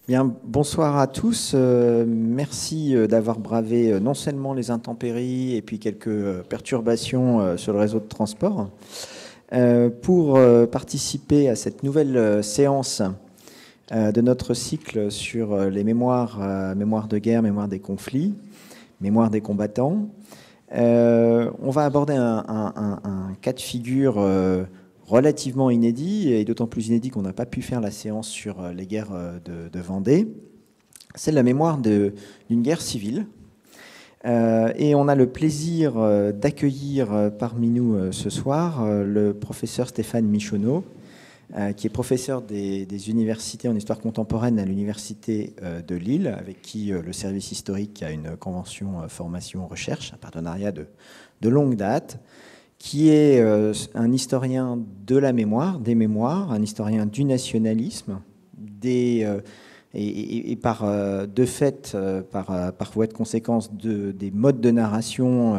Bien, bonsoir à tous. Merci d'avoir bravé non seulement les intempéries et puis quelques perturbations sur le réseau de transport pour participer à cette nouvelle séance de notre cycle sur les mémoires, mémoire de guerre, mémoire des conflits, mémoire des combattants. On va aborder un cas de figure relativement inédit, et d'autant plus inédit qu'on n'a pas pu faire la séance sur les guerres de Vendée. C'est la mémoire d'une guerre civile. Et on a le plaisir d'accueillir parmi nous ce soir le professeur Stéphane Michonneau, qui est professeur des universités en histoire contemporaine à l'université de Lille, avec qui le service historique a une convention formation-recherche, un partenariat de longue date, qui est un historien de la mémoire, des mémoires, un historien du nationalisme, et par de fait, par voie de conséquence, des modes de narration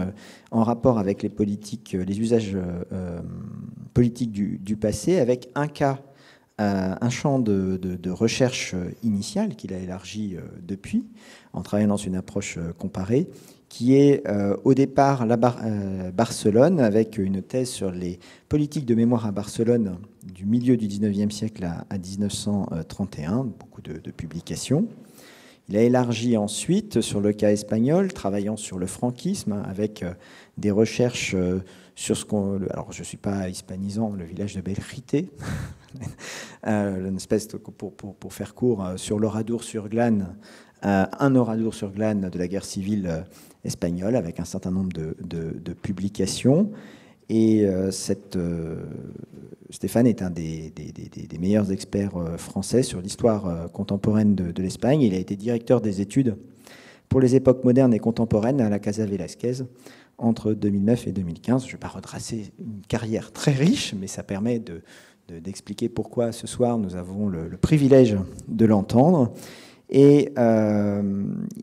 en rapport avec les politiques, les usages politiques du passé, avec un cas, un champ de recherche initiale qu'il a élargi depuis, en travaillant dans une approche comparée, qui est au départ Barcelone, avec une thèse sur les politiques de mémoire à Barcelone du milieu du 19e siècle à 1931, beaucoup de publications. Il a élargi ensuite sur le cas espagnol, travaillant sur le franquisme, avec des recherches sur ce qu'on... Alors, je ne suis pas hispanisant, le village de Belchite, une espèce pour faire court, sur l'Oradour-sur-Glane, un Oradour-sur-Glane de la guerre civile espagnole, avec un certain nombre de publications. Et Stéphane est un des meilleurs experts français sur l'histoire contemporaine de l'Espagne. Il a été directeur des études pour les époques modernes et contemporaines à la Casa Velázquez entre 2009 et 2015. Je ne vais pas retracer une carrière très riche, mais ça permet d'expliquer pourquoi ce soir nous avons le privilège de l'entendre. Et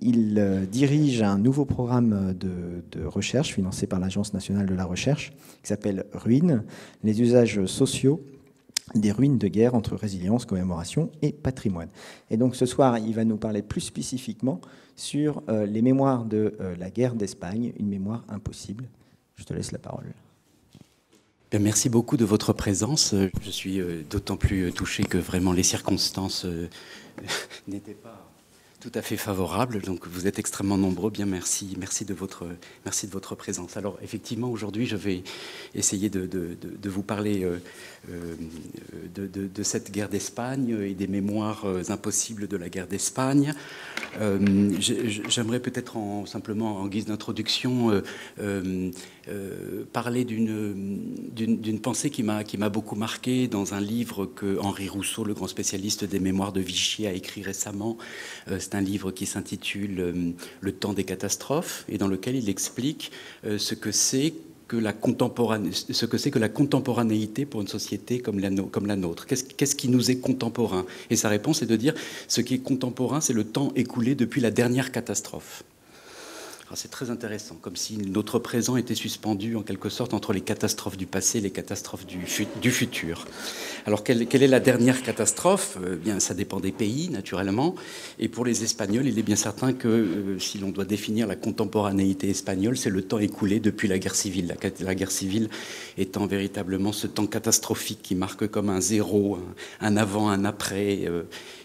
il dirige un nouveau programme de recherche financé par l'Agence nationale de la recherche qui s'appelle RUIN, les usages sociaux des ruines de guerre entre résilience, commémoration et patrimoine. Et donc ce soir, il va nous parler plus spécifiquement sur les mémoires de la guerre d'Espagne, une mémoire impossible. Je te laisse la parole. Bien, merci beaucoup de votre présence. Je suis d'autant plus touché que vraiment les circonstances n'étaient pas tout à fait favorables. Donc vous êtes extrêmement nombreux. Bien, merci de votre présence. Alors effectivement, aujourd'hui, je vais essayer de vous parler de cette guerre d'Espagne et des mémoires impossibles de la guerre d'Espagne. J'aimerais peut-être simplement en guise d'introduction parler d'une pensée qui m'a beaucoup marqué dans un livre que Henri Rousseau, le grand spécialiste des mémoires de Vichy, a écrit récemment. C'est un livre qui s'intitule Le temps des catastrophes et dans lequel il explique ce que c'est que la contemporanéité pour une société comme la nôtre. Qu'est-ce qui nous est contemporain? Et sa réponse est de dire ce qui est contemporain, c'est le temps écoulé depuis la dernière catastrophe. C'est très intéressant, comme si notre présent était suspendu en quelque sorte entre les catastrophes du passé et les catastrophes du futur. Alors, quelle est la dernière catastrophe? Bien, ça dépend des pays, naturellement. Et pour les Espagnols, il est bien certain que si l'on doit définir la contemporanéité espagnole, c'est le temps écoulé depuis la guerre civile. La guerre civile étant véritablement ce temps catastrophique qui marque comme un zéro, un avant, un après,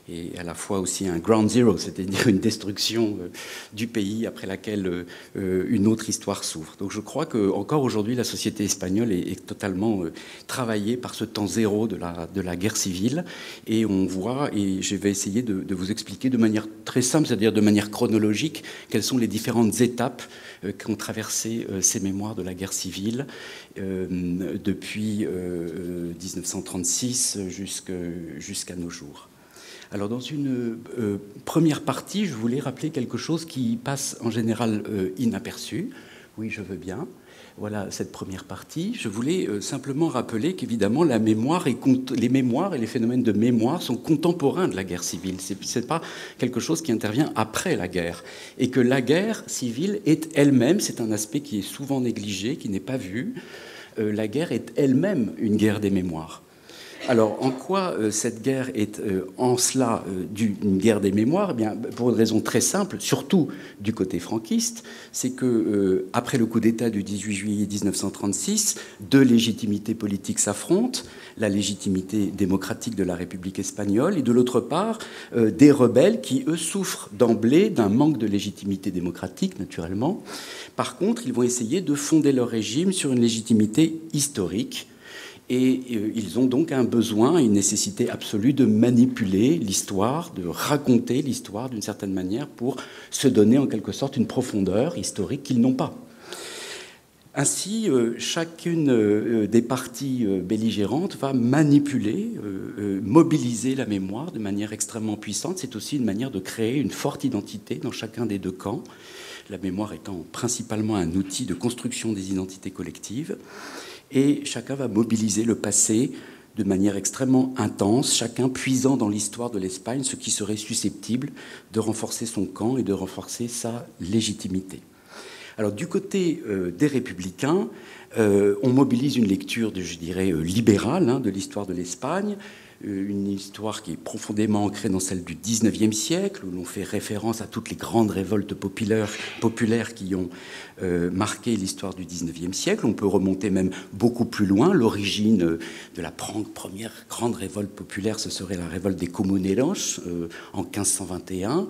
et à la fois aussi un ground zero, c'est-à-dire une destruction du pays après laquelle une autre histoire s'ouvre. Donc je crois qu'encore aujourd'hui, la société espagnole est totalement travaillée par ce temps zéro de la guerre civile. Et on voit, et je vais essayer de vous expliquer de manière très simple, c'est-à-dire de manière chronologique, quelles sont les différentes étapes qu'ont traversé ces mémoires de la guerre civile depuis 1936 jusqu'à nos jours. Alors, dans une première partie, je voulais rappeler quelque chose qui passe en général inaperçu. Oui, je veux bien. Voilà cette première partie. Je voulais simplement rappeler qu'évidemment, les mémoires et les phénomènes de mémoire sont contemporains de la guerre civile. Ce n'est pas quelque chose qui intervient après la guerre. Et que la guerre civile est elle-même, c'est un aspect qui est souvent négligé, qui n'est pas vu, la guerre est elle-même une guerre des mémoires. Alors, en quoi cette guerre est en cela une guerre des mémoires? Eh bien, pour une raison très simple, surtout du côté franquiste, c'est que après le coup d'État du 18 juillet 1936, deux légitimités politiques s'affrontent, la légitimité démocratique de la République espagnole et de l'autre part des rebelles qui, eux, souffrent d'emblée d'un manque de légitimité démocratique, naturellement. Par contre, ils vont essayer de fonder leur régime sur une légitimité historique. Et ils ont donc un besoin, une nécessité absolue de manipuler l'histoire, de raconter l'histoire d'une certaine manière pour se donner en quelque sorte une profondeur historique qu'ils n'ont pas. Ainsi, chacune des parties belligérantes va manipuler, mobiliser la mémoire de manière extrêmement puissante. C'est aussi une manière de créer une forte identité dans chacun des deux camps, la mémoire étant principalement un outil de construction des identités collectives. Et chacun va mobiliser le passé de manière extrêmement intense, chacun puisant dans l'histoire de l'Espagne ce qui serait susceptible de renforcer son camp et de renforcer sa légitimité. Alors du côté des républicains, on mobilise une lecture, je dirais, libérale de l'histoire de l'Espagne, une histoire qui est profondément ancrée dans celle du XIXe siècle, où l'on fait référence à toutes les grandes révoltes populaires qui ont marqué l'histoire du XIXe siècle. On peut remonter même beaucoup plus loin. L'origine de la première grande révolte populaire, ce serait la révolte des Comuneros en 1521,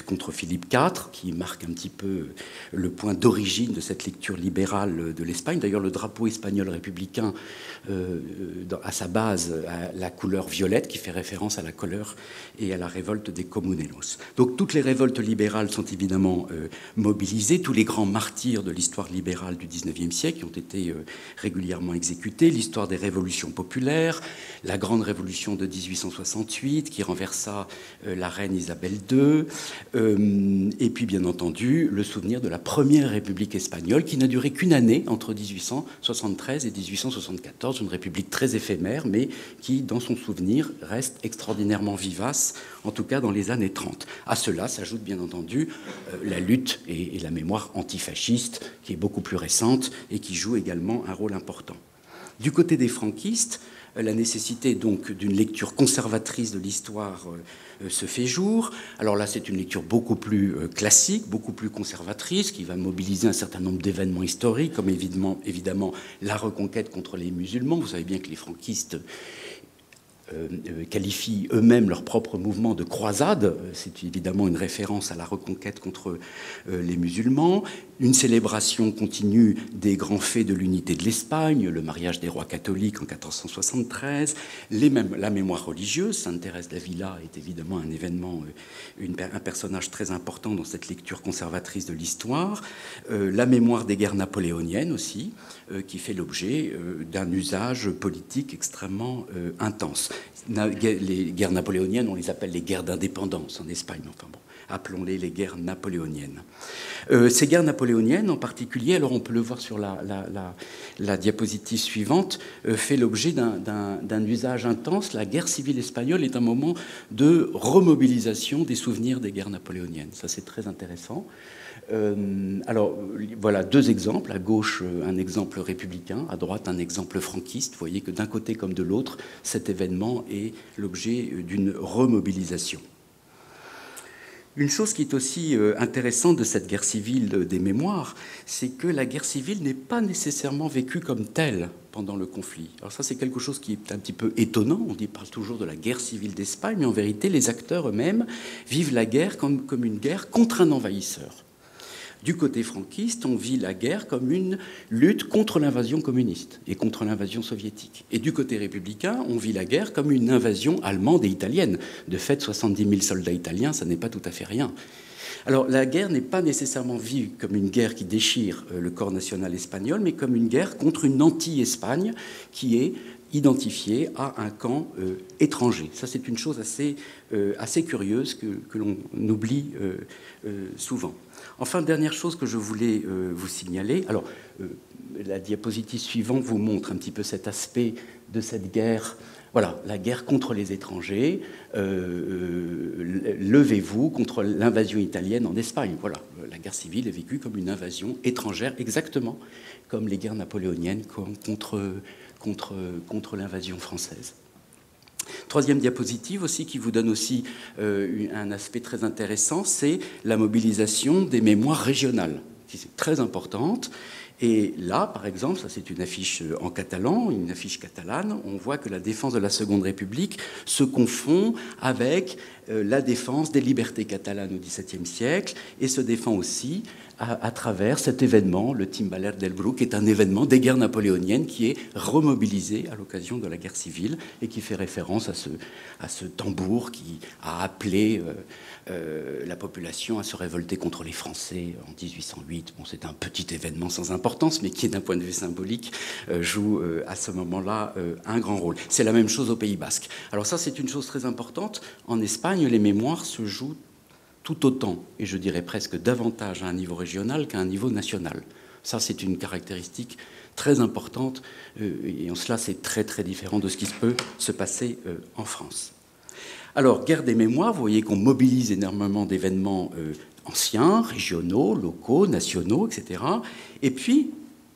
contre Philippe IV, qui marque un petit peu le point d'origine de cette lecture libérale de l'Espagne. D'ailleurs, le drapeau espagnol républicain, à sa base, a la couleur violette, qui fait référence à la couleur et à la révolte des Comuneros. Donc toutes les révoltes libérales sont évidemment mobilisés, tous les grands martyrs de l'histoire libérale du XIXe siècle qui ont été régulièrement exécutés, l'histoire des révolutions populaires, la grande révolution de 1868 qui renversa la reine Isabelle II, et puis bien entendu le souvenir de la première République espagnole qui n'a duré qu'une année entre 1873 et 1874, une république très éphémère mais qui, dans son souvenir, reste extraordinairement vivace, en tout cas dans les années 30. À cela s'ajoute bien entendu la lutte et la mémoire antifasciste, qui est beaucoup plus récente et qui joue également un rôle important. Du côté des franquistes, la nécessité donc d'une lecture conservatrice de l'histoire se fait jour. Alors là, c'est une lecture beaucoup plus classique, beaucoup plus conservatrice, qui va mobiliser un certain nombre d'événements historiques, comme évidemment la reconquête contre les musulmans. Vous savez bien que les franquistes qualifient eux-mêmes leur propre mouvement de croisade. C'est évidemment une référence à la reconquête contre les musulmans. Une célébration continue des grands faits de l'unité de l'Espagne, le mariage des rois catholiques en 1473, la mémoire religieuse. Sainte Thérèse d'Avila est évidemment un événement, un personnage très important dans cette lecture conservatrice de l'histoire. La mémoire des guerres napoléoniennes aussi, qui fait l'objet d'un usage politique extrêmement intense. Les guerres napoléoniennes, on les appelle les guerres d'indépendance en Espagne. Enfin bon, appelons-les les guerres napoléoniennes. Ces guerres napoléoniennes en particulier, alors on peut le voir sur la diapositive suivante, fait l'objet d'un usage intense. La guerre civile espagnole est un moment de remobilisation des souvenirs des guerres napoléoniennes. Ça, c'est très intéressant. Alors, voilà deux exemples. À gauche, un exemple républicain. À droite, un exemple franquiste. Vous voyez que d'un côté comme de l'autre, cet événement est l'objet d'une remobilisation. Une chose qui est aussi intéressante de cette guerre civile des mémoires, c'est que la guerre civile n'est pas nécessairement vécue comme telle pendant le conflit. Alors ça, c'est quelque chose qui est un petit peu étonnant. On parle toujours de la guerre civile d'Espagne, mais en vérité, les acteurs eux-mêmes vivent la guerre comme une guerre contre un envahisseur. Du côté franquiste, on vit la guerre comme une lutte contre l'invasion communiste et contre l'invasion soviétique. Et du côté républicain, on vit la guerre comme une invasion allemande et italienne. De fait, 70 000 soldats italiens, ça n'est pas tout à fait rien. Alors la guerre n'est pas nécessairement vue comme une guerre qui déchire le corps national espagnol, mais comme une guerre contre une anti-Espagne qui est identifiée à un camp étranger. Ça, c'est une chose assez curieuse que l'on oublie souvent. Enfin, dernière chose que je voulais vous signaler. Alors, la diapositive suivante vous montre un petit peu cet aspect de cette guerre. Voilà, la guerre contre les étrangers. Levez-vous contre l'invasion italienne en Espagne. Voilà, la guerre civile est vécue comme une invasion étrangère, exactement comme les guerres napoléoniennes contre contre l'invasion française. Troisième diapositive aussi qui vous donne aussi un aspect très intéressant, c'est la mobilisation des mémoires régionales, qui est très importante. Et là, par exemple, ça c'est une affiche en catalan, une affiche catalane, on voit que la défense de la Seconde République se confond avec la défense des libertés catalanes au XVIIe siècle et se défend aussi à travers cet événement, le Timbaler del Bru, qui est un événement des guerres napoléoniennes qui est remobilisé à l'occasion de la guerre civile et qui fait référence à ce tambour qui a appelé la population à se révolter contre les Français en 1808. Bon, c'est un petit événement sans importance, mais qui, d'un point de vue symbolique, joue à ce moment-là un grand rôle. C'est la même chose au Pays Basque. Alors ça, c'est une chose très importante. En Espagne, les mémoires se jouent tout autant, et je dirais presque davantage à un niveau régional qu'à un niveau national. Ça, c'est une caractéristique très importante, et en cela, c'est très, très différent de ce qui peut se passer en France. Alors, guerre des mémoires, vous voyez qu'on mobilise énormément d'événements anciens, régionaux, locaux, nationaux, etc. Et puis,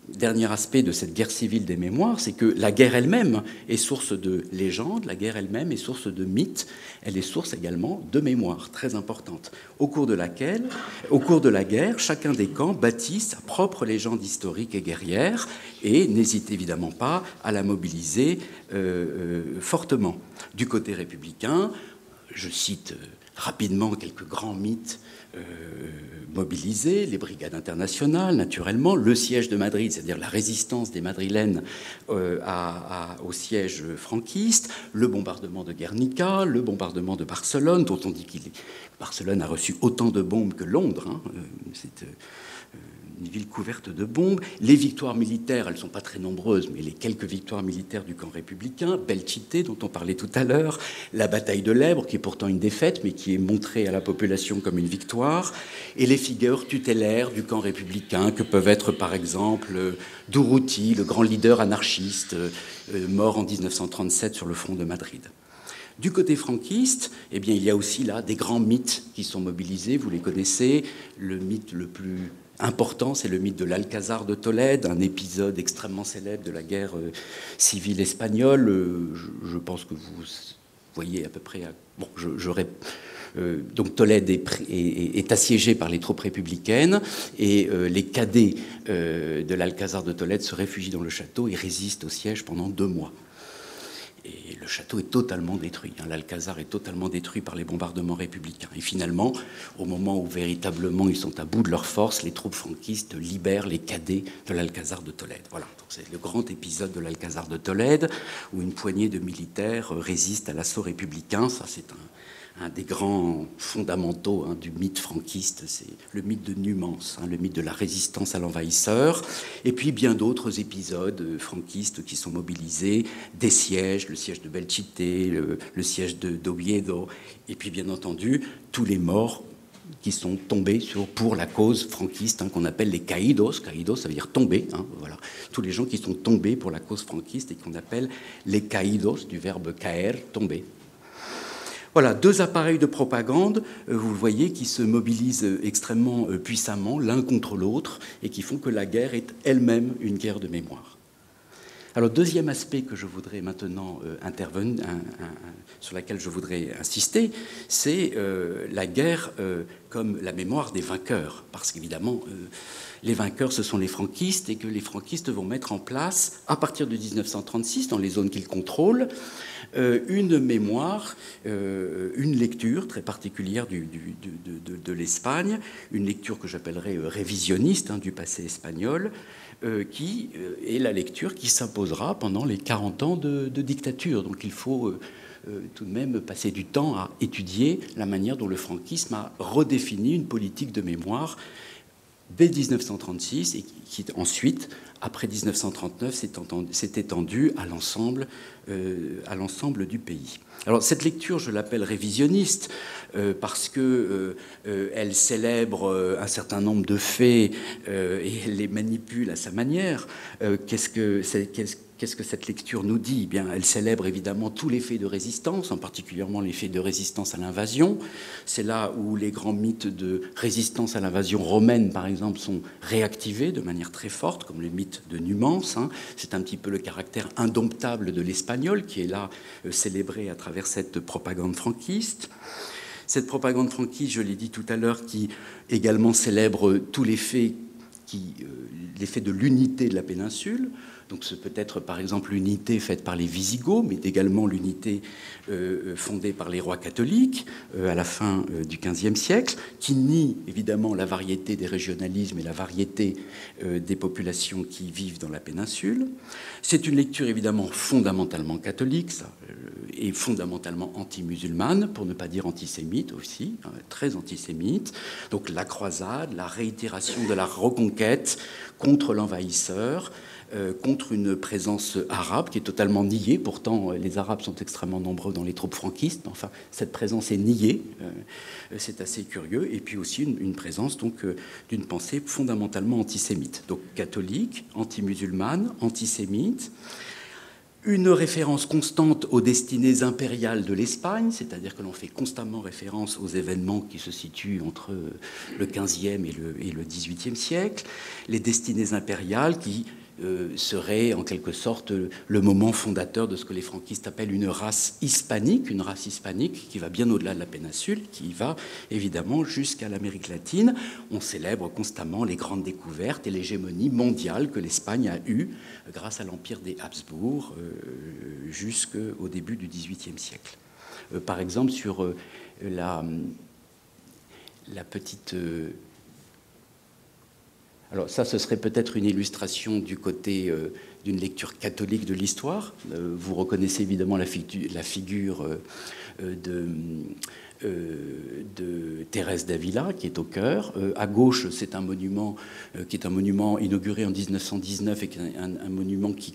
dernier aspect de cette guerre civile des mémoires, c'est que la guerre elle-même est source de légendes, la guerre elle-même est source de mythes, elle est source également de mémoires très importantes, au cours de la guerre, chacun des camps bâtit sa propre légende historique et guerrière et n'hésite évidemment pas à la mobiliser fortement. Du côté républicain, je cite rapidement quelques grands mythes mobilisés, les brigades internationales, naturellement, le siège de Madrid, c'est-à-dire la résistance des Madrilènes au siège franquiste, le bombardement de Guernica, le bombardement de Barcelone, dont on dit que Barcelone a reçu autant de bombes que Londres, hein, c'est une ville couverte de bombes. Les victoires militaires, elles ne sont pas très nombreuses, mais les quelques victoires militaires du camp républicain, Belchite, dont on parlait tout à l'heure, la bataille de l'Èbre, qui est pourtant une défaite, mais qui est montrée à la population comme une victoire, et les figures tutélaires du camp républicain, que peuvent être par exemple Durruti, le grand leader anarchiste, mort en 1937 sur le front de Madrid. Du côté franquiste, eh bien, il y a aussi là des grands mythes qui sont mobilisés, vous les connaissez. Le mythe le plus important, c'est le mythe de l'Alcazar de Tolède, un épisode extrêmement célèbre de la guerre civile espagnole. Je pense que vous voyez à peu près... Bon, donc Tolède est assiégé par les troupes républicaines et les cadets de l'Alcazar de Tolède se réfugient dans le château et résistent au siège pendant 2 mois. Et le château est totalement détruit. L'Alcazar est totalement détruit par les bombardements républicains. Et finalement, au moment où véritablement ils sont à bout de leurs forces, les troupes franquistes libèrent les cadets de l'Alcazar de Tolède. Voilà, c'est le grand épisode de l'Alcazar de Tolède, où une poignée de militaires résiste à l'assaut républicain. Ça, c'est un des grands fondamentaux du mythe franquiste, c'est le mythe de Numance, le mythe de la résistance à l'envahisseur, et puis bien d'autres épisodes franquistes qui sont mobilisés, des sièges, le siège de Belchite, le siège d'Oviedo, et puis bien entendu tous les morts qui sont tombés pour la cause franquiste, qu'on appelle les caídos. Caídos, ça veut dire tomber. Voilà. Tous les gens qui sont tombés pour la cause franquiste et qu'on appelle les caídos, du verbe caer, tomber. Voilà, 2 appareils de propagande, vous le voyez, qui se mobilisent extrêmement puissamment l'un contre l'autre et qui font que la guerre est elle-même une guerre de mémoire. Alors, deuxième aspect que je voudrais maintenant intervenir, sur laquelle je voudrais insister, c'est la guerre comme la mémoire des vainqueurs. Parce qu'évidemment, les vainqueurs, ce sont les franquistes, et que les franquistes vont mettre en place, à partir de 1936, dans les zones qu'ils contrôlent, une mémoire, une lecture très particulière de l'Espagne, une lecture que j'appellerais révisionniste du passé espagnol, qui est la lecture qui s'imposera pendant les 40 ans de dictature. Donc il faut tout de même passer du temps à étudier la manière dont le franquisme a redéfini une politique de mémoire dès 1936 et qui ensuite, après 1939, s'est étendue à l'ensemble du pays. Alors cette lecture, je l'appelle révisionniste parce que elle célèbre un certain nombre de faits et les manipule à sa manière. Qu'est-ce que cette lecture nous dit? Eh bien, elle célèbre évidemment tous les faits de résistance, en particulièrement les faits de résistance à l'invasion. C'est là où les grands mythes de résistance à l'invasion romaine, par exemple, sont réactivés de manière très forte, comme le mythe de Numance. C'est un petit peu le caractère indomptable de l'espagnol qui est là célébré à travers cette propagande franquiste. Cette propagande franquiste, je l'ai dit tout à l'heure, qui également célèbre tous les faits de l'unité de la péninsule. Donc ce peut être par exemple l'unité faite par les Visigoths, mais également l'unité fondée par les rois catholiques à la fin du XVe siècle, qui nie évidemment la variété des régionalismes et la variété des populations qui vivent dans la péninsule. C'est une lecture évidemment fondamentalement catholique, ça, et fondamentalement anti-musulmane, pour ne pas dire antisémite aussi, très antisémite. Donc la croisade, la réitération de la reconquête contre l'envahisseur, contre une présence arabe qui est totalement niée. Pourtant, les Arabes sont extrêmement nombreux dans les troupes franquistes. Enfin, cette présence est niée. C'est assez curieux. Et puis aussi une présence donc d'une pensée fondamentalement antisémite. Donc catholique, anti-musulmane, antisémite. Une référence constante aux destinées impériales de l'Espagne, c'est-à-dire que l'on fait constamment référence aux événements qui se situent entre le XVe et le XVIIIe siècle, les destinées impériales qui serait en quelque sorte le moment fondateur de ce que les franquistes appellent une race hispanique qui va bien au-delà de la péninsule, qui va évidemment jusqu'à l'Amérique latine. On célèbre constamment les grandes découvertes et l'hégémonie mondiale que l'Espagne a eue grâce à l'empire des Habsbourg jusqu'au début du XVIIIe siècle. Par exemple, sur la petite... Alors ça, ce serait peut-être une illustration du côté d'une lecture catholique de l'histoire. Vous reconnaissez évidemment la figure de Thérèse d'Avila, qui est au cœur. À gauche, c'est un monument qui est un monument inauguré en 1919 et qui est un monument qui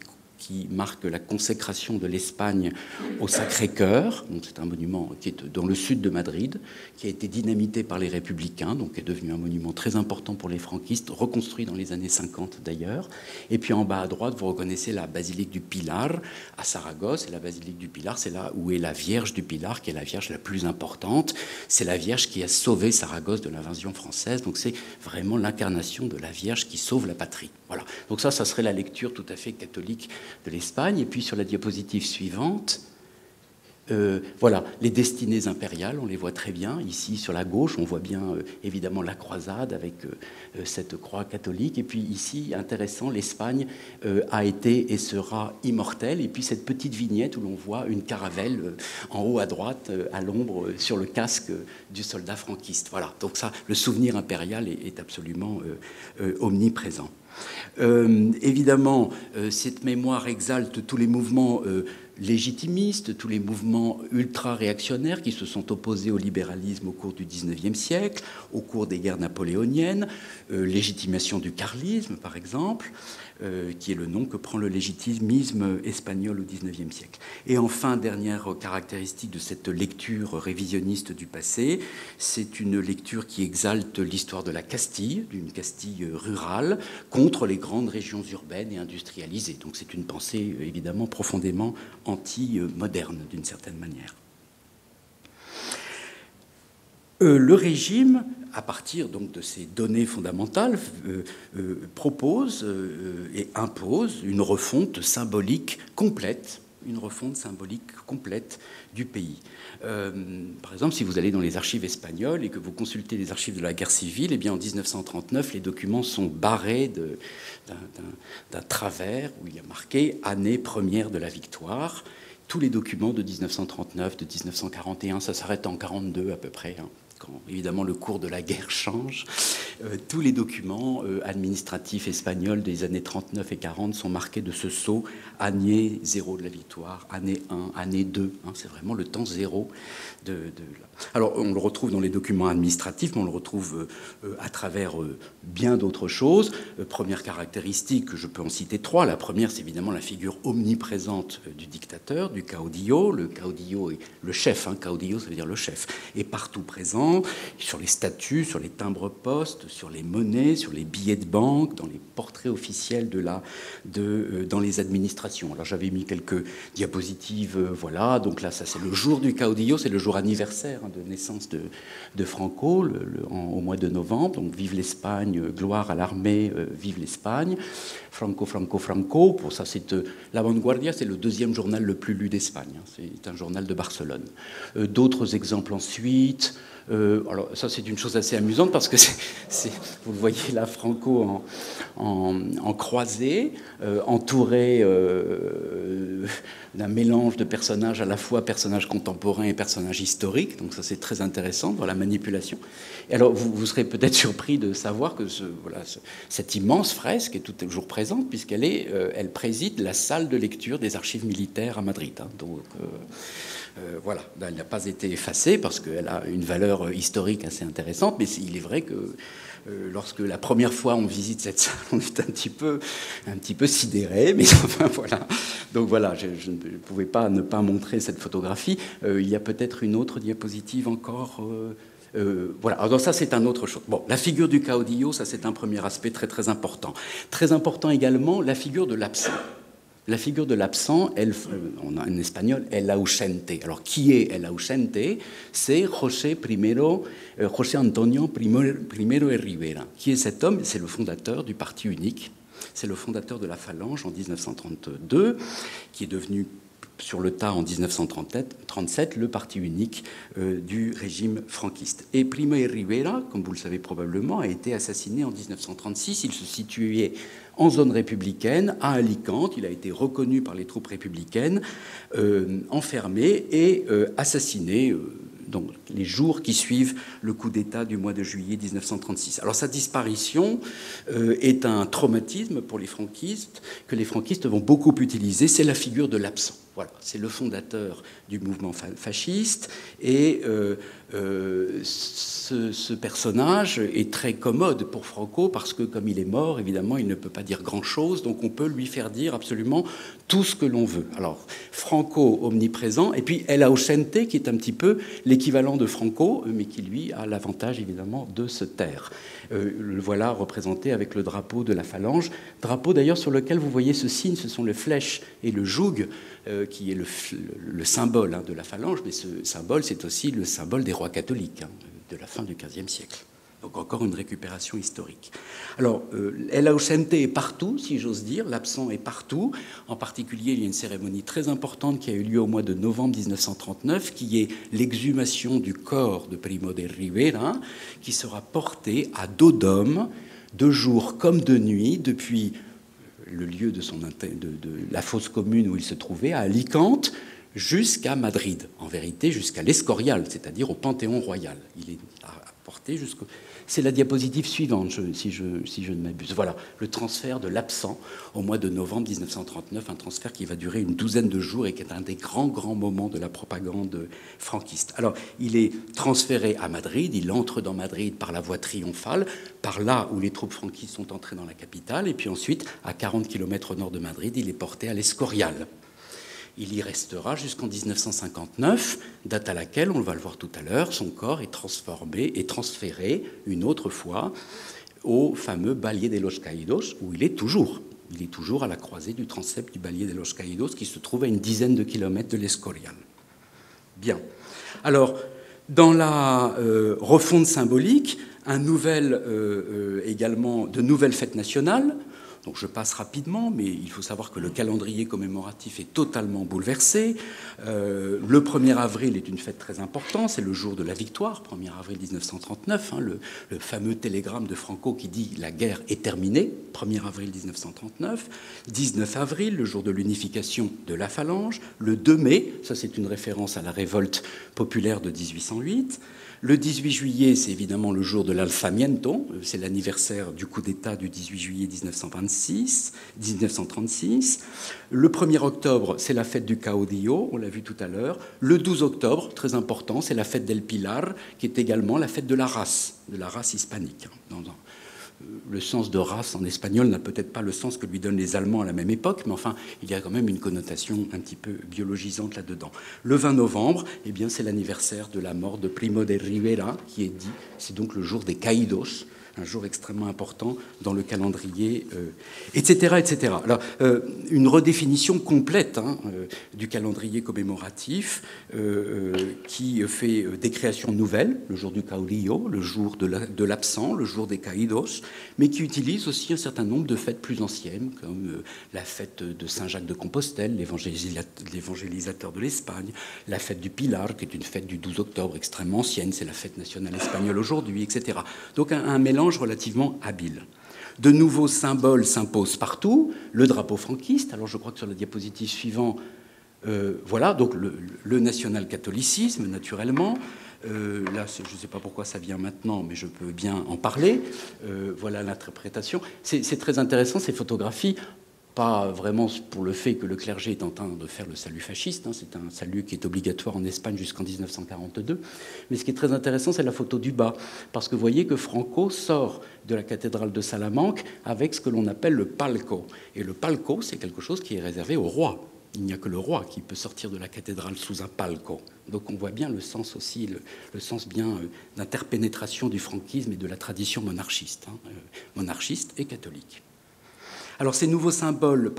marque la consécration de l'Espagne au Sacré-Cœur. C'est un monument qui est dans le sud de Madrid, qui a été dynamité par les Républicains, donc est devenu un monument très important pour les franquistes, reconstruit dans les années 50 d'ailleurs. Et puis en bas à droite, vous reconnaissez la basilique du Pilar à Saragosse. Et la basilique du Pilar, c'est là où est la Vierge du Pilar, qui est la Vierge la plus importante. C'est la Vierge qui a sauvé Saragosse de l'invasion française. Donc c'est vraiment l'incarnation de la Vierge qui sauve la patrie. Voilà. Donc ça serait la lecture tout à fait catholique de l'Espagne. Et puis sur la diapositive suivante, voilà, les destinées impériales, on les voit très bien. Ici, sur la gauche, on voit bien évidemment la croisade avec cette croix catholique. Et puis ici, intéressant, l'Espagne a été et sera immortelle. Et puis cette petite vignette où l'on voit une caravelle en haut à droite, à l'ombre, sur le casque du soldat franquiste. Voilà, donc ça, le souvenir impérial est absolument omniprésent. Évidemment, cette mémoire exalte tous les mouvements légitimistes, tous les mouvements ultra-réactionnaires qui se sont opposés au libéralisme au cours du XIXe siècle, au cours des guerres napoléoniennes, légitimation du carlisme, par exemple, qui est le nom que prend le légitimisme espagnol au XIXe siècle. Et enfin, dernière caractéristique de cette lecture révisionniste du passé, c'est une lecture qui exalte l'histoire de la Castille, d'une Castille rurale, contre les grandes régions urbaines et industrialisées. Donc c'est une pensée évidemment profondément anti-moderne d'une certaine manière. Le régime, à partir donc de ces données fondamentales, propose et impose une refonte symbolique complète du pays. Par exemple, si vous allez dans les archives espagnoles et que vous consultez les archives de la guerre civile, eh bien en 1939, les documents sont barrés d'un travers où il y a marqué « année première de la victoire ». Tous les documents de 1939, de 1941, ça s'arrête en 1942 à peu près, quand évidemment le cours de la guerre change. Tous les documents administratifs espagnols des années 39 et 40 sont marqués de ce sceau année 0 de la victoire, année 1, année 2. C'est vraiment le temps zéro de... Alors on le retrouve dans les documents administratifs, mais on le retrouve à travers bien d'autres choses. Première caractéristique, je peux en citer trois. La première, c'est évidemment la figure omniprésente du dictateur, du caudillo. Le caudillo est le chef, caudillo ça veut dire le chef, est partout présent. évidemment, sur les statuts, sur les timbres-poste, sur les monnaies, sur les billets de banque, dans les portraits officiels dans les administrations. Alors j'avais mis quelques diapositives, voilà, donc là ça c'est le jour du caudillo, c'est le jour anniversaire de naissance de Franco, au mois de novembre, donc vive l'Espagne, gloire à l'armée, vive l'Espagne, Franco, Franco, Franco, pour ça c'est La Vanguardia, c'est le deuxième journal le plus lu d'Espagne, c'est un journal de Barcelone. D'autres exemples ensuite. Alors ça c'est une chose assez amusante parce que vous le voyez là, Franco en croisée, entouré d'un mélange de personnages, à la fois personnages contemporains et personnages historiques, donc ça c'est très intéressant dans la manipulation. Et alors vous serez peut-être surpris de savoir que cette immense fresque est toujours présente puisqu'elle elle préside la salle de lecture des archives militaires à Madrid, hein, donc voilà, elle n'a pas été effacée parce qu'elle a une valeur historique assez intéressante, mais il est vrai que lorsque la première fois on visite cette salle, on est un petit peu sidéré, mais enfin voilà. Donc voilà, je ne pouvais pas ne pas montrer cette photographie. Il y a peut-être une autre diapositive encore. Voilà, alors ça c'est un autre chose. Bon, la figure du caudillo, ça c'est un premier aspect très très important. Très important également, la figure de l'absent. La figure de l'absent, on a en espagnol, el ausente. Alors, qui est el ausente? C'est José Antonio Primero de Rivera. Qui est cet homme? C'est le fondateur du Parti unique. C'est le fondateur de la Phalange en 1932, qui est devenu sur le tas en 1937 le parti unique du régime franquiste. Et Primo de Rivera, comme vous le savez probablement, a été assassiné en 1936. Il se situait en zone républicaine, à Alicante. Il a été reconnu par les troupes républicaines, enfermé et assassiné donc les jours qui suivent le coup d'État du mois de juillet 1936. Alors sa disparition est un traumatisme pour les franquistes, que les franquistes vont beaucoup utiliser. C'est la figure de l'absent. Voilà, c'est le fondateur du mouvement fasciste et ce personnage est très commode pour Franco parce que comme il est mort, évidemment, il ne peut pas dire grand-chose, donc on peut lui faire dire absolument tout ce que l'on veut. Alors, Franco omniprésent, et puis El Ausente, qui est un petit peu l'équivalent de Franco, mais qui, lui, a l'avantage, évidemment, de se taire. Le voilà représenté avec le drapeau de la Phalange, drapeau d'ailleurs sur lequel vous voyez ce signe, ce sont les flèches et le joug, qui est le symbole de la Phalange, mais ce symbole, c'est aussi le symbole des rois catholiques de la fin du XVe siècle. Donc encore une récupération historique. Alors, El Ausente est partout, si j'ose dire, l'absent est partout. En particulier, il y a une cérémonie très importante qui a eu lieu au mois de novembre 1939, qui est l'exhumation du corps de Primo de Rivera, qui sera porté à dos d'homme, de jour comme de nuit, depuis le lieu de la fosse commune où il se trouvait, à Alicante, jusqu'à Madrid, en vérité jusqu'à l'Escorial, c'est-à-dire au Panthéon royal. Il est porté jusqu'au... C'est la diapositive suivante, si je ne m'abuse. Voilà, le transfert de l'absent au mois de novembre 1939, un transfert qui va durer une douzaine de jours et qui est un des grands moments de la propagande franquiste. Alors, il est transféré à Madrid, il entre dans Madrid par la voie triomphale, par là où les troupes franquistes sont entrées dans la capitale, et puis ensuite, à 40 km au nord de Madrid, il est porté à l'Escorial. Il y restera jusqu'en 1959, date à laquelle, on va le voir tout à l'heure, son corps est transféré une autre fois au fameux Valle de los Caídos, où il est toujours. Il est toujours à la croisée du transept du Valle de los Caídos, qui se trouve à une dizaine de kilomètres de l'Escorial. Bien. Alors, dans la refonte symbolique, également de nouvelles fêtes nationales. Donc je passe rapidement, mais il faut savoir que le calendrier commémoratif est totalement bouleversé. Le 1er avril est une fête très importante, c'est le jour de la victoire, 1er avril 1939, le fameux télégramme de Franco qui dit « la guerre est terminée », 1er avril 1939. 19 avril, le jour de l'unification de la Phalange. Le 2 mai, ça c'est une référence à la révolte populaire de 1808. Le 18 juillet, c'est évidemment le jour de l'Alzamiento, c'est l'anniversaire du coup d'État du 18 juillet 1936. Le 1er octobre, c'est la fête du Caudillo, on l'a vu tout à l'heure. Le 12 octobre, très important, c'est la fête del Pilar, qui est également la fête de la race hispanique. le sens de race en espagnol n'a peut-être pas le sens que lui donnent les Allemands à la même époque, mais enfin, il y a quand même une connotation un petit peu biologisante là-dedans. Le 20 novembre, eh bien, c'est l'anniversaire de la mort de Primo de Rivera, qui est dit, c'est donc le jour des Caídos, un jour extrêmement important dans le calendrier, etc., etc. Alors, une redéfinition complète du calendrier commémoratif qui fait des créations nouvelles, le jour du Caudillo, le jour de l'absent, le jour des Caídos, mais qui utilise aussi un certain nombre de fêtes plus anciennes, comme la fête de Saint-Jacques de Compostelle, l'évangélisateur de l'Espagne, la fête du Pilar, qui est une fête du 12 octobre extrêmement ancienne, c'est la fête nationale espagnole aujourd'hui, etc. Donc un mélange relativement habile. De nouveaux symboles s'imposent partout. Le drapeau franquiste, alors je crois que sur la diapositive suivante, voilà, donc le national-catholicisme, naturellement. Là, je ne sais pas pourquoi ça vient maintenant, mais je peux bien en parler. Voilà l'interprétation. C'est très intéressant, ces photographies. Pas vraiment pour le fait que le clergé est en train de faire le salut fasciste, c'est un salut qui est obligatoire en Espagne jusqu'en 1942, mais ce qui est très intéressant, c'est la photo du bas, parce que vous voyez que Franco sort de la cathédrale de Salamanque avec ce que l'on appelle le palco, et le palco, c'est quelque chose qui est réservé au roi. Il n'y a que le roi qui peut sortir de la cathédrale sous un palco. Donc on voit bien le sens aussi, le sens bien d'interpénétration du franquisme et de la tradition monarchiste, monarchiste et catholique. Alors ces nouveaux symboles,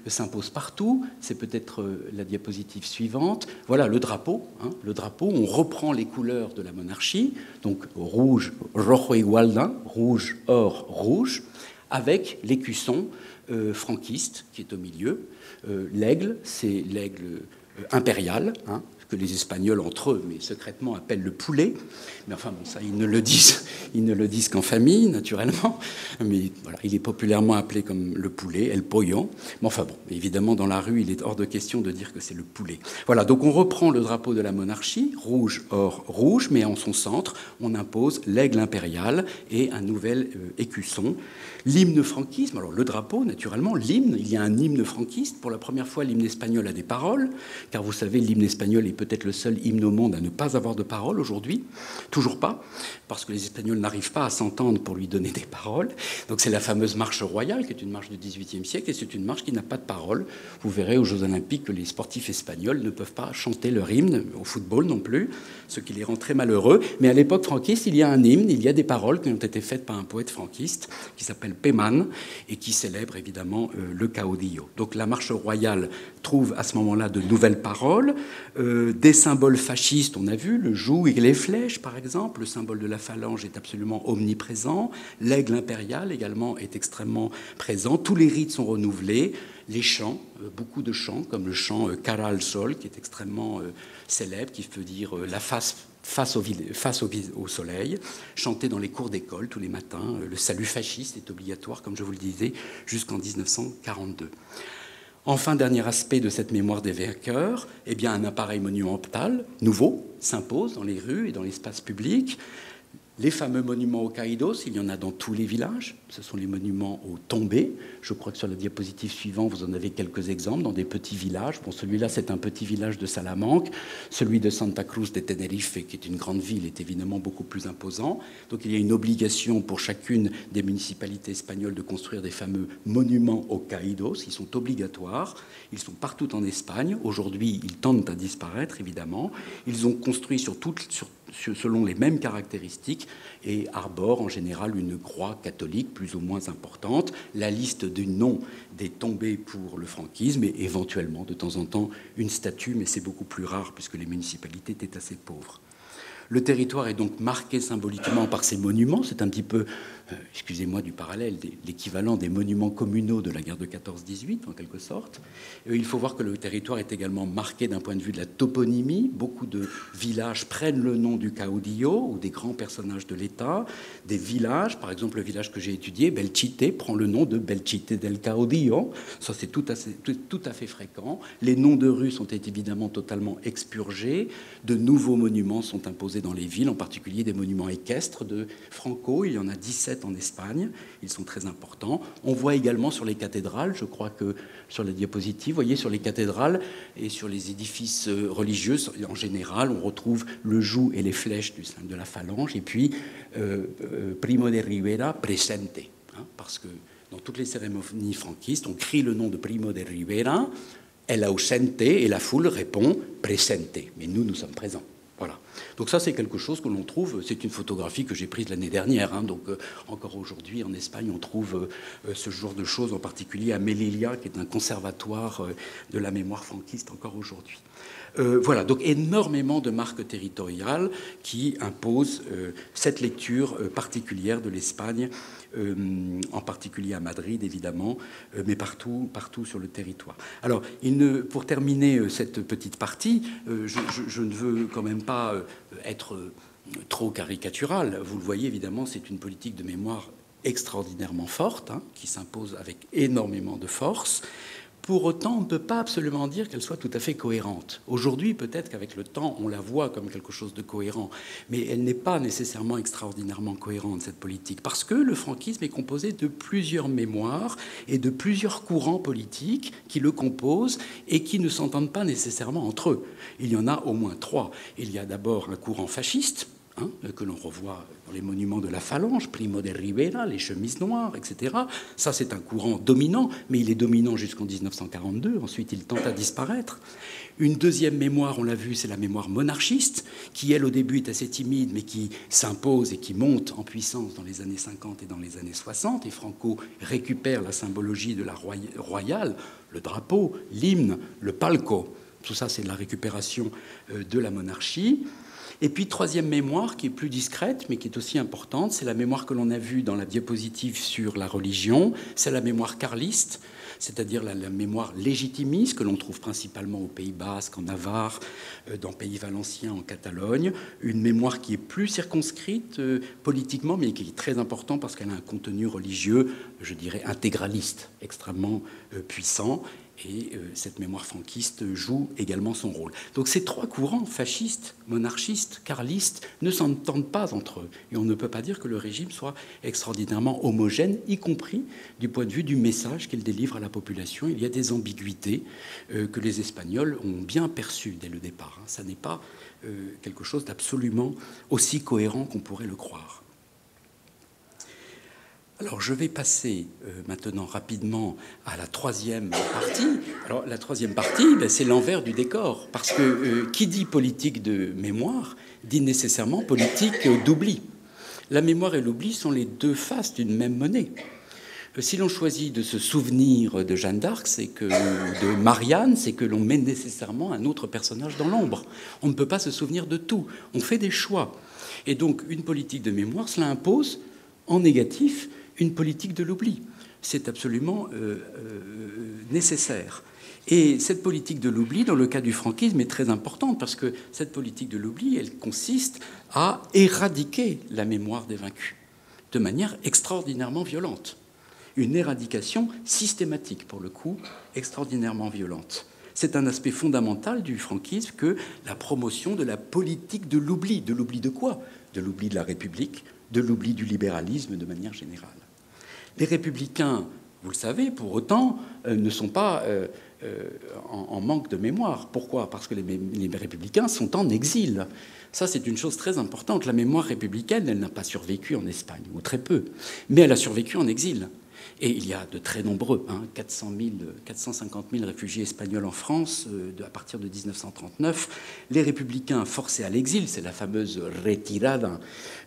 s'imposent partout. C'est peut-être la diapositive suivante. Voilà le drapeau. Le drapeau, on reprend les couleurs de la monarchie, donc rouge, rojo igualda, rouge, or, rouge, avec l'écusson franquiste qui est au milieu. L'aigle, c'est l'aigle impérial, que les Espagnols entre eux, mais secrètement, appellent le poulet. Mais enfin, bon, ça, ils ne le disent qu'en famille, naturellement. Mais voilà, il est populairement appelé comme le poulet, el pollo. Mais enfin, bon, évidemment, dans la rue, il est hors de question de dire que c'est le poulet. Voilà, donc on reprend le drapeau de la monarchie, rouge, or, rouge, mais en son centre, on impose l'aigle impérial et un nouvel écusson. L'hymne franquisme, alors le drapeau, naturellement, l'hymne, il y a un hymne franquiste. Pour la première fois, l'hymne espagnol a des paroles, car vous savez, l'hymne espagnol est peut-être le seul hymne au monde à ne pas avoir de paroles aujourd'hui. Toujours pas, parce que les Espagnols n'arrivent pas à s'entendre pour lui donner des paroles. Donc c'est la fameuse marche royale, qui est une marche du XVIIIe siècle, et c'est une marche qui n'a pas de paroles. Vous verrez aux Jeux Olympiques que les sportifs espagnols ne peuvent pas chanter leur hymne, au football non plus, ce qui les rend très malheureux. Mais à l'époque franquiste, il y a un hymne, il y a des paroles qui ont été faites par un poète franquiste, qui s'appelle Peman, et qui célèbre évidemment le Caudillo. Donc la marche royale trouve à ce moment-là de nouvelles paroles, des symboles fascistes, on a vu, le joug et les flèches par exemple, le symbole de la phalange est absolument omniprésent, l'aigle impérial également est extrêmement présent, tous les rites sont renouvelés, les chants, beaucoup de chants, comme le chant Cara al Sol, qui est extrêmement célèbre, qui veut dire la face au soleil, chanté dans les cours d'école tous les matins. Le salut fasciste est obligatoire, comme je vous le disais, jusqu'en 1942. Enfin, dernier aspect de cette mémoire des vainqueurs, eh bien, un appareil monumental nouveau s'impose dans les rues et dans l'espace public. Les fameux monuments aux Caídos, il y en a dans tous les villages. Ce sont les monuments aux tombés. Je crois que sur la diapositive suivante, vous en avez quelques exemples dans des petits villages. Bon, celui-là, c'est un petit village de Salamanque. Celui de Santa Cruz de Tenerife, qui est une grande ville, est évidemment beaucoup plus imposant. Donc il y a une obligation pour chacune des municipalités espagnoles de construire des fameux monuments aux Caídos. Ils sont obligatoires. Ils sont partout en Espagne. Aujourd'hui, ils tendent à disparaître, évidemment. Ils ont construit selon les mêmes caractéristiques et arborent en général une croix catholique plus ou moins importante, la liste des noms des tombés pour le franquisme et éventuellement de temps en temps une statue, mais c'est beaucoup plus rare puisque les municipalités étaient assez pauvres. Le territoire est donc marqué symboliquement par ces monuments. C'est un petit peu, excusez-moi du parallèle, l'équivalent des monuments communaux de la guerre de 14-18, en quelque sorte. Il faut voir que le territoire est également marqué d'un point de vue de la toponymie. Beaucoup de villages prennent le nom du Caudillo ou des grands personnages de l'État. Des villages, par exemple le village que j'ai étudié, Belchite, prend le nom de Belchite del Caudillo. Ça, c'est tout à fait fréquent. Les noms de rues sont évidemment totalement expurgés. De nouveaux monuments sont imposés dans les villes, en particulier des monuments équestres de Franco. Il y en a 17 17 en Espagne. Ils sont très importants. On voit également sur les cathédrales, je crois que sur la diapositive, vous voyez, sur les cathédrales et sur les édifices religieux, en général, on retrouve le joug et les flèches du symbole de la phalange, et puis Primo de Rivera presente, hein, parce que dans toutes les cérémonies franquistes, on crie le nom de Primo de Rivera, el ausente, et la foule répond presente. Mais nous sommes présents. Voilà. Donc ça, c'est quelque chose que l'on trouve, c'est une photographie que j'ai prise l'année dernière, hein, donc encore aujourd'hui en Espagne, on trouve ce genre de choses, en particulier à Melilla, qui est un conservatoire de la mémoire franquiste encore aujourd'hui. Voilà, donc énormément de marques territoriales qui imposent cette lecture particulière de l'Espagne, en particulier à Madrid, évidemment, mais partout sur le territoire. Alors, pour terminer cette petite partie, je ne veux quand même pas être trop caricatural. Vous le voyez, évidemment, c'est une politique de mémoire extraordinairement forte, hein, qui s'impose avec énormément de force. Pour autant, on ne peut pas absolument dire qu'elle soit tout à fait cohérente. Aujourd'hui, peut-être qu'avec le temps, on la voit comme quelque chose de cohérent, mais elle n'est pas nécessairement extraordinairement cohérente, cette politique, parce que le franquisme est composé de plusieurs mémoires et de plusieurs courants politiques qui le composent et qui ne s'entendent pas nécessairement entre eux. Il y en a au moins trois. Il y a d'abord un courant fasciste, hein, que l'on revoit dans les monuments de la Phalange, Primo de Rivera, les chemises noires, etc. Ça, c'est un courant dominant, mais il est dominant jusqu'en 1942. Ensuite, il tente à disparaître. Une deuxième mémoire, on l'a vu, c'est la mémoire monarchiste, qui, elle, au début, est assez timide, mais qui s'impose et qui monte en puissance dans les années 50 et dans les années 60. Et Franco récupère la symbologie de la royale, le drapeau, l'hymne, le palco. Tout ça, c'est de la récupération de la monarchie. Et puis, troisième mémoire, qui est plus discrète, mais qui est aussi importante, c'est la mémoire que l'on a vue dans la diapositive sur la religion, c'est la mémoire carliste, c'est-à-dire la mémoire légitimiste, que l'on trouve principalement au Pays Basque, en Navarre, dans le Pays Valencien, en Catalogne, une mémoire qui est plus circonscrite politiquement, mais qui est très importante parce qu'elle a un contenu religieux, je dirais, intégraliste, extrêmement puissant. Et cette mémoire franquiste joue également son rôle. Donc ces trois courants, fascistes, monarchistes, carlistes, ne s'entendent pas entre eux. Et on ne peut pas dire que le régime soit extraordinairement homogène, y compris du point de vue du message qu'il délivre à la population. Il y a des ambiguïtés que les Espagnols ont bien perçues dès le départ. Ça n'est pas quelque chose d'absolument aussi cohérent qu'on pourrait le croire. Alors, je vais passer maintenant rapidement à la troisième partie. Alors, la troisième partie, c'est l'envers du décor, parce que qui dit politique de mémoire dit nécessairement politique d'oubli. La mémoire et l'oubli sont les deux faces d'une même monnaie. Si l'on choisit de se souvenir de Jeanne d'Arc, de Marianne, c'est que l'on met nécessairement un autre personnage dans l'ombre. On ne peut pas se souvenir de tout. On fait des choix. Et donc, une politique de mémoire, cela impose, en négatif, une politique de l'oubli. C'est absolument nécessaire. Et cette politique de l'oubli, dans le cas du franquisme, est très importante parce que cette politique de l'oubli, elle consiste à éradiquer la mémoire des vaincus de manière extraordinairement violente. Une éradication systématique, pour le coup, extraordinairement violente. C'est un aspect fondamental du franquisme que la promotion de la politique de l'oubli. De l'oubli de quoi? De l'oubli de la République, de l'oubli du libéralisme de manière générale. Les républicains, vous le savez, pour autant, ne sont pas en manque de mémoire. Pourquoi? Parce que les républicains sont en exil. Ça, c'est une chose très importante. La mémoire républicaine, elle n'a pas survécu en Espagne, ou très peu, mais elle a survécu en exil. Et il y a de très nombreux, 450 000 réfugiés espagnols en France à partir de 1939. Les républicains forcés à l'exil, c'est la fameuse retirada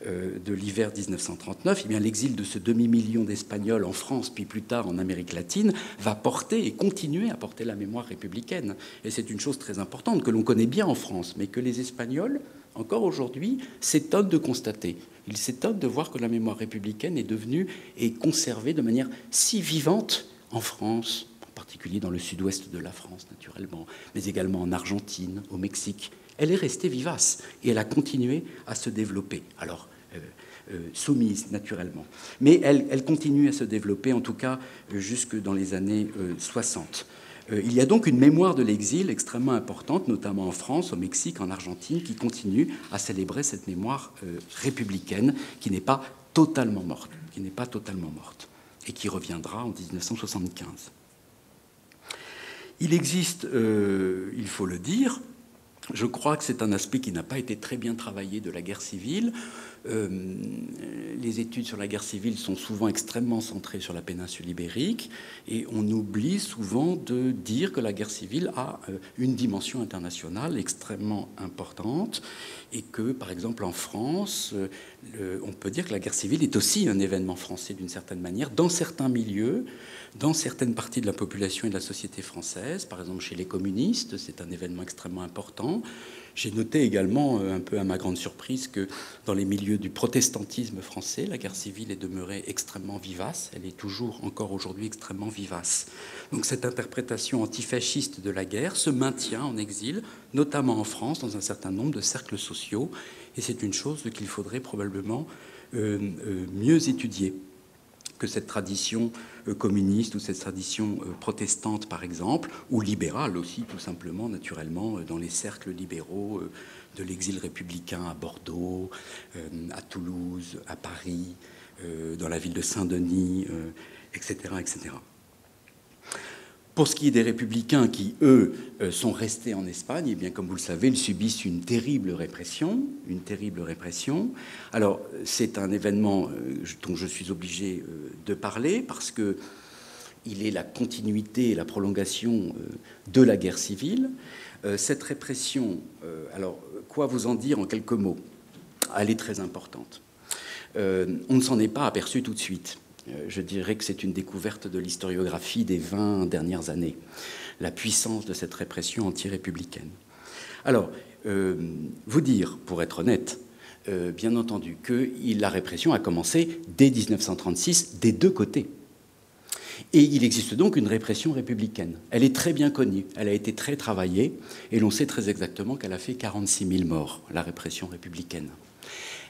de l'hiver 1939. Eh bien, l'exil de ce demi-million d'Espagnols en France, puis plus tard en Amérique latine, va porter et continuer à porter la mémoire républicaine. Et c'est une chose très importante que l'on connaît bien en France, mais que les Espagnols, encore aujourd'hui, s'étonnent de constater. Ils s'étonnent de voir que la mémoire républicaine est devenue et conservée de manière si vivante en France, en particulier dans le sud-ouest de la France, naturellement, mais également en Argentine, au Mexique. Elle est restée vivace et elle a continué à se développer. Alors, soumise, naturellement. Mais elle continue à se développer, en tout cas, jusque dans les années 60. Il y a donc une mémoire de l'exil extrêmement importante, notamment en France, au Mexique, en Argentine, qui continue à célébrer cette mémoire républicaine, qui n'est pas totalement morte, et qui reviendra en 1975. Il existe, il faut le dire, je crois que c'est un aspect qui n'a pas été très bien travaillé de la guerre civile. Les études sur la guerre civile sont souvent extrêmement centrées sur la péninsule ibérique et on oublie souvent de dire que la guerre civile a une dimension internationale extrêmement importante et que, par exemple, en France, on peut dire que la guerre civile est aussi un événement français d'une certaine manière, dans certains milieux, dans certaines parties de la population et de la société française. Par exemple, chez les communistes, c'est un événement extrêmement important. J'ai noté également, un peu à ma grande surprise, que dans les milieux du protestantisme français, la guerre civile est demeurée extrêmement vivace. Elle est toujours, encore aujourd'hui, extrêmement vivace. Donc cette interprétation antifasciste de la guerre se maintient en exil, notamment en France, dans un certain nombre de cercles sociaux. Et c'est une chose qu'il faudrait probablement mieux étudier que cette tradition communiste ou cette tradition protestante, par exemple, ou libérale aussi, tout simplement, naturellement, dans les cercles libéraux de l'exil républicain à Bordeaux, à Toulouse, à Paris, dans la ville de Saint-Denis, etc., etc. Pour ce qui est des républicains qui, eux, sont restés en Espagne, eh bien, comme vous le savez, ils subissent une terrible répression. Alors, c'est un événement dont je suis obligé de parler parce que il est la continuité et la prolongation de la guerre civile. Cette répression, alors, quoi vous en dire en quelques mots? Elle est très importante. On ne s'en est pas aperçu tout de suite. Je dirais que c'est une découverte de l'historiographie des 20 dernières années, la puissance de cette répression anti-républicaine. Alors, vous dire, pour être honnête, bien entendu, que la répression a commencé dès 1936, des deux côtés. Et il existe donc une répression républicaine. Elle est très bien connue, elle a été très travaillée, et l'on sait très exactement qu'elle a fait 46 000 morts, la répression républicaine.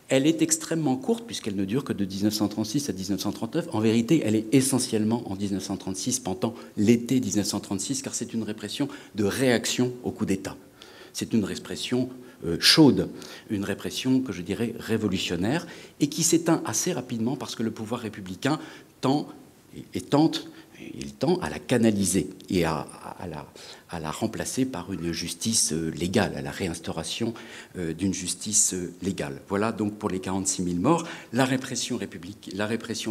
Elle est extrêmement courte puisqu'elle ne dure que de 1936 à 1939. En vérité, elle est essentiellement en 1936, pendant l'été 1936, car c'est une répression de réaction au coup d'État. C'est une répression chaude, une répression que je dirais révolutionnaire, et qui s'éteint assez rapidement parce que le pouvoir républicain tend à la canaliser et à la remplacer par une justice légale, à la réinstauration d'une justice légale. Voilà donc pour les 46 000 morts. La répression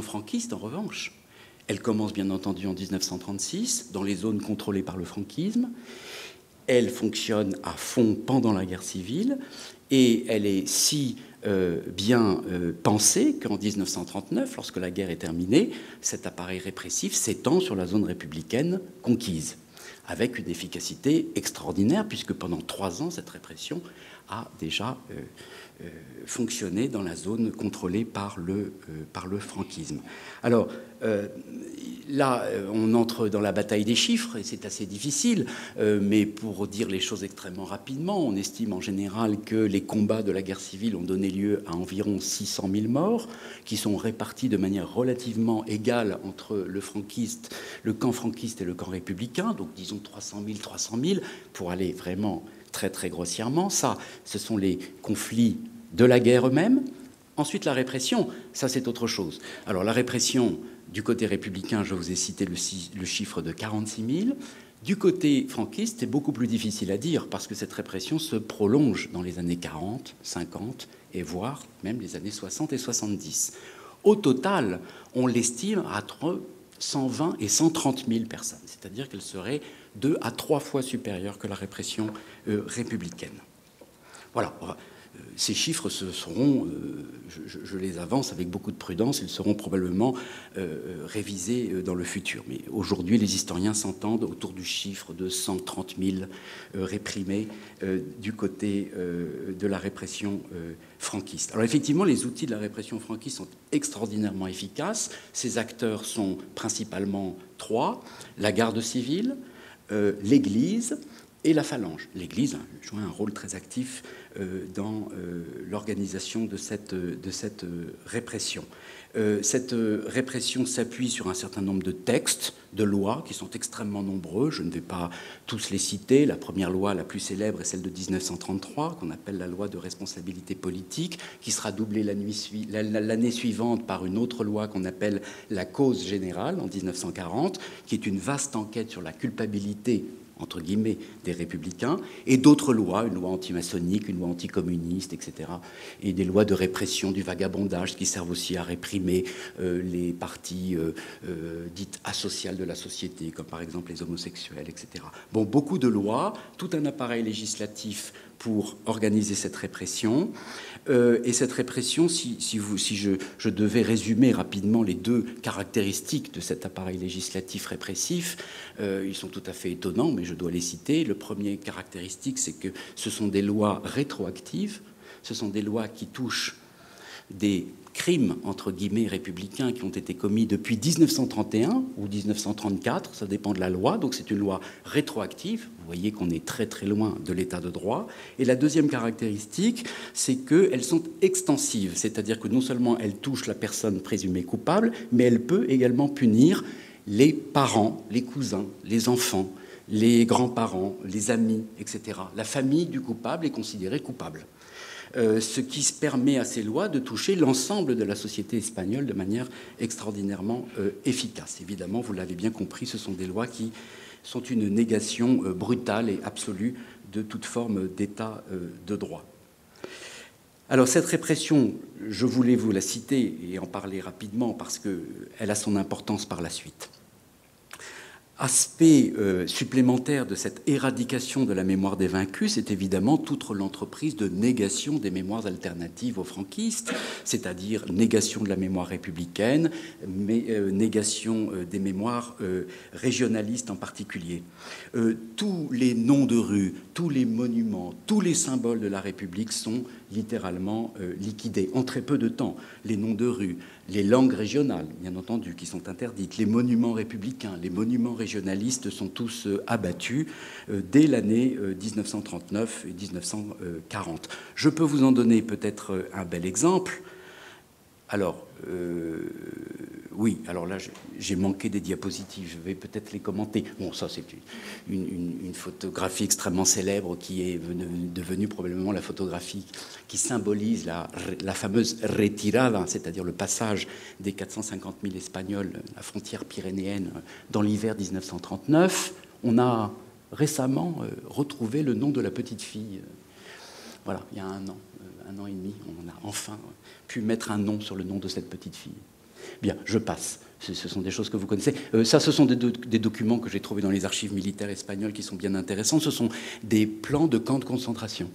franquiste, en revanche, elle commence bien entendu en 1936, dans les zones contrôlées par le franquisme. Elle fonctionne à fond pendant la guerre civile et elle est si bien pensée qu'en 1939, lorsque la guerre est terminée, cet appareil répressif s'étend sur la zone républicaine conquise, avec une efficacité extraordinaire, puisque pendant 3 ans, cette répression a déjà fonctionné dans la zone contrôlée par le franquisme. Alors, là, on entre dans la bataille des chiffres, et c'est assez difficile, mais pour dire les choses extrêmement rapidement, on estime en général que les combats de la guerre civile ont donné lieu à environ 600 000 morts, qui sont répartis de manière relativement égale entre le camp franquiste et le camp républicain, donc disons 300 000, pour aller vraiment très très grossièrement. Ça, ce sont les conflits de la guerre eux-mêmes. Ensuite, la répression, ça c'est autre chose. Alors la répression du côté républicain, je vous ai cité le chiffre de 46 000. Du côté franquiste, c'est beaucoup plus difficile à dire parce que cette répression se prolonge dans les années 40, 50 et voire même les années 60 et 70. Au total, on l'estime entre 120 et 130 000 personnes, c'est-à-dire qu'elle serait 2 à 3 fois supérieure que la répression républicaine. Voilà. Ces chiffres seront, je les avance avec beaucoup de prudence, ils seront probablement révisés dans le futur. Mais aujourd'hui, les historiens s'entendent autour du chiffre de 130 000 réprimés du côté de la répression franquiste. Alors effectivement, les outils de la répression franquiste sont extraordinairement efficaces. Ces acteurs sont principalement 3, la garde civile, l'Église et la Phalange. L'Église joue un rôle très actif dans l'organisation de cette répression. Cette répression s'appuie sur un certain nombre de textes, de lois qui sont extrêmement nombreux. Je ne vais pas tous les citer. La première loi la plus célèbre est celle de 1933, qu'on appelle la loi de responsabilité politique, qui sera doublée l'année suivante par une autre loi qu'on appelle la cause générale en 1940, qui est une vaste enquête sur la culpabilité entre guillemets, des républicains, et d'autres lois, une loi antimaçonnique, une loi anticommuniste, etc., et des lois de répression du vagabondage qui servent aussi à réprimer les parties dites asociales de la société, comme par exemple les homosexuels, etc. Bon, beaucoup de lois, tout un appareil législatif pour organiser cette répression. Et cette répression, si je devais résumer rapidement les deux caractéristiques de cet appareil législatif répressif, ils sont tout à fait étonnants, mais je dois les citer. Le premier caractéristique, c'est que ce sont des lois rétroactives, ce sont des lois qui touchent des crimes, entre guillemets, républicains qui ont été commis depuis 1931 ou 1934, ça dépend de la loi, donc c'est une loi rétroactive. Vous voyez qu'on est très très loin de l'état de droit. Et la deuxième caractéristique, c'est qu'elles sont extensives, c'est-à-dire que non seulement elles touchent la personne présumée coupable, mais elle peut également punir les parents, les cousins, les enfants, les grands-parents, les amis, etc. La famille du coupable est considérée coupable. Ce qui se permet à ces lois de toucher l'ensemble de la société espagnole de manière extraordinairement efficace. Évidemment, vous l'avez bien compris, ce sont des lois qui sont une négation brutale et absolue de toute forme d'état de droit. Alors cette répression, je voulais vous la citer et en parler rapidement parce qu'elle a son importance par la suite. Aspect supplémentaire de cette éradication de la mémoire des vaincus, c'est évidemment toute l'entreprise de négation des mémoires alternatives aux franquistes, c'est-à-dire négation de la mémoire républicaine, mais négation des mémoires régionalistes en particulier. Tous les noms de rues, tous les monuments, tous les symboles de la République sont littéralement liquidés en très peu de temps. Les noms de rues, les langues régionales, bien entendu, qui sont interdites, les monuments républicains, les monuments régionalistes sont tous abattus dès l'année 1939 et 1940. Je peux vous en donner peut-être un bel exemple. Alors, oui, alors là, j'ai manqué des diapositives, je vais peut-être les commenter. Bon, ça, c'est une photographie extrêmement célèbre qui est devenue probablement la photographie qui symbolise la fameuse retirada, c'est-à-dire le passage des 450 000 Espagnols à la frontière pyrénéenne dans l'hiver 1939. On a récemment retrouvé le nom de la petite fille. Voilà, il y a un an et demi, on a enfin pu mettre un nom sur le nom de cette petite fille. Bien, je passe. Ce sont des choses que vous connaissez. Ça, ce sont des documents que j'ai trouvés dans les archives militaires espagnoles qui sont bien intéressants. Ce sont des plans de camps de concentration.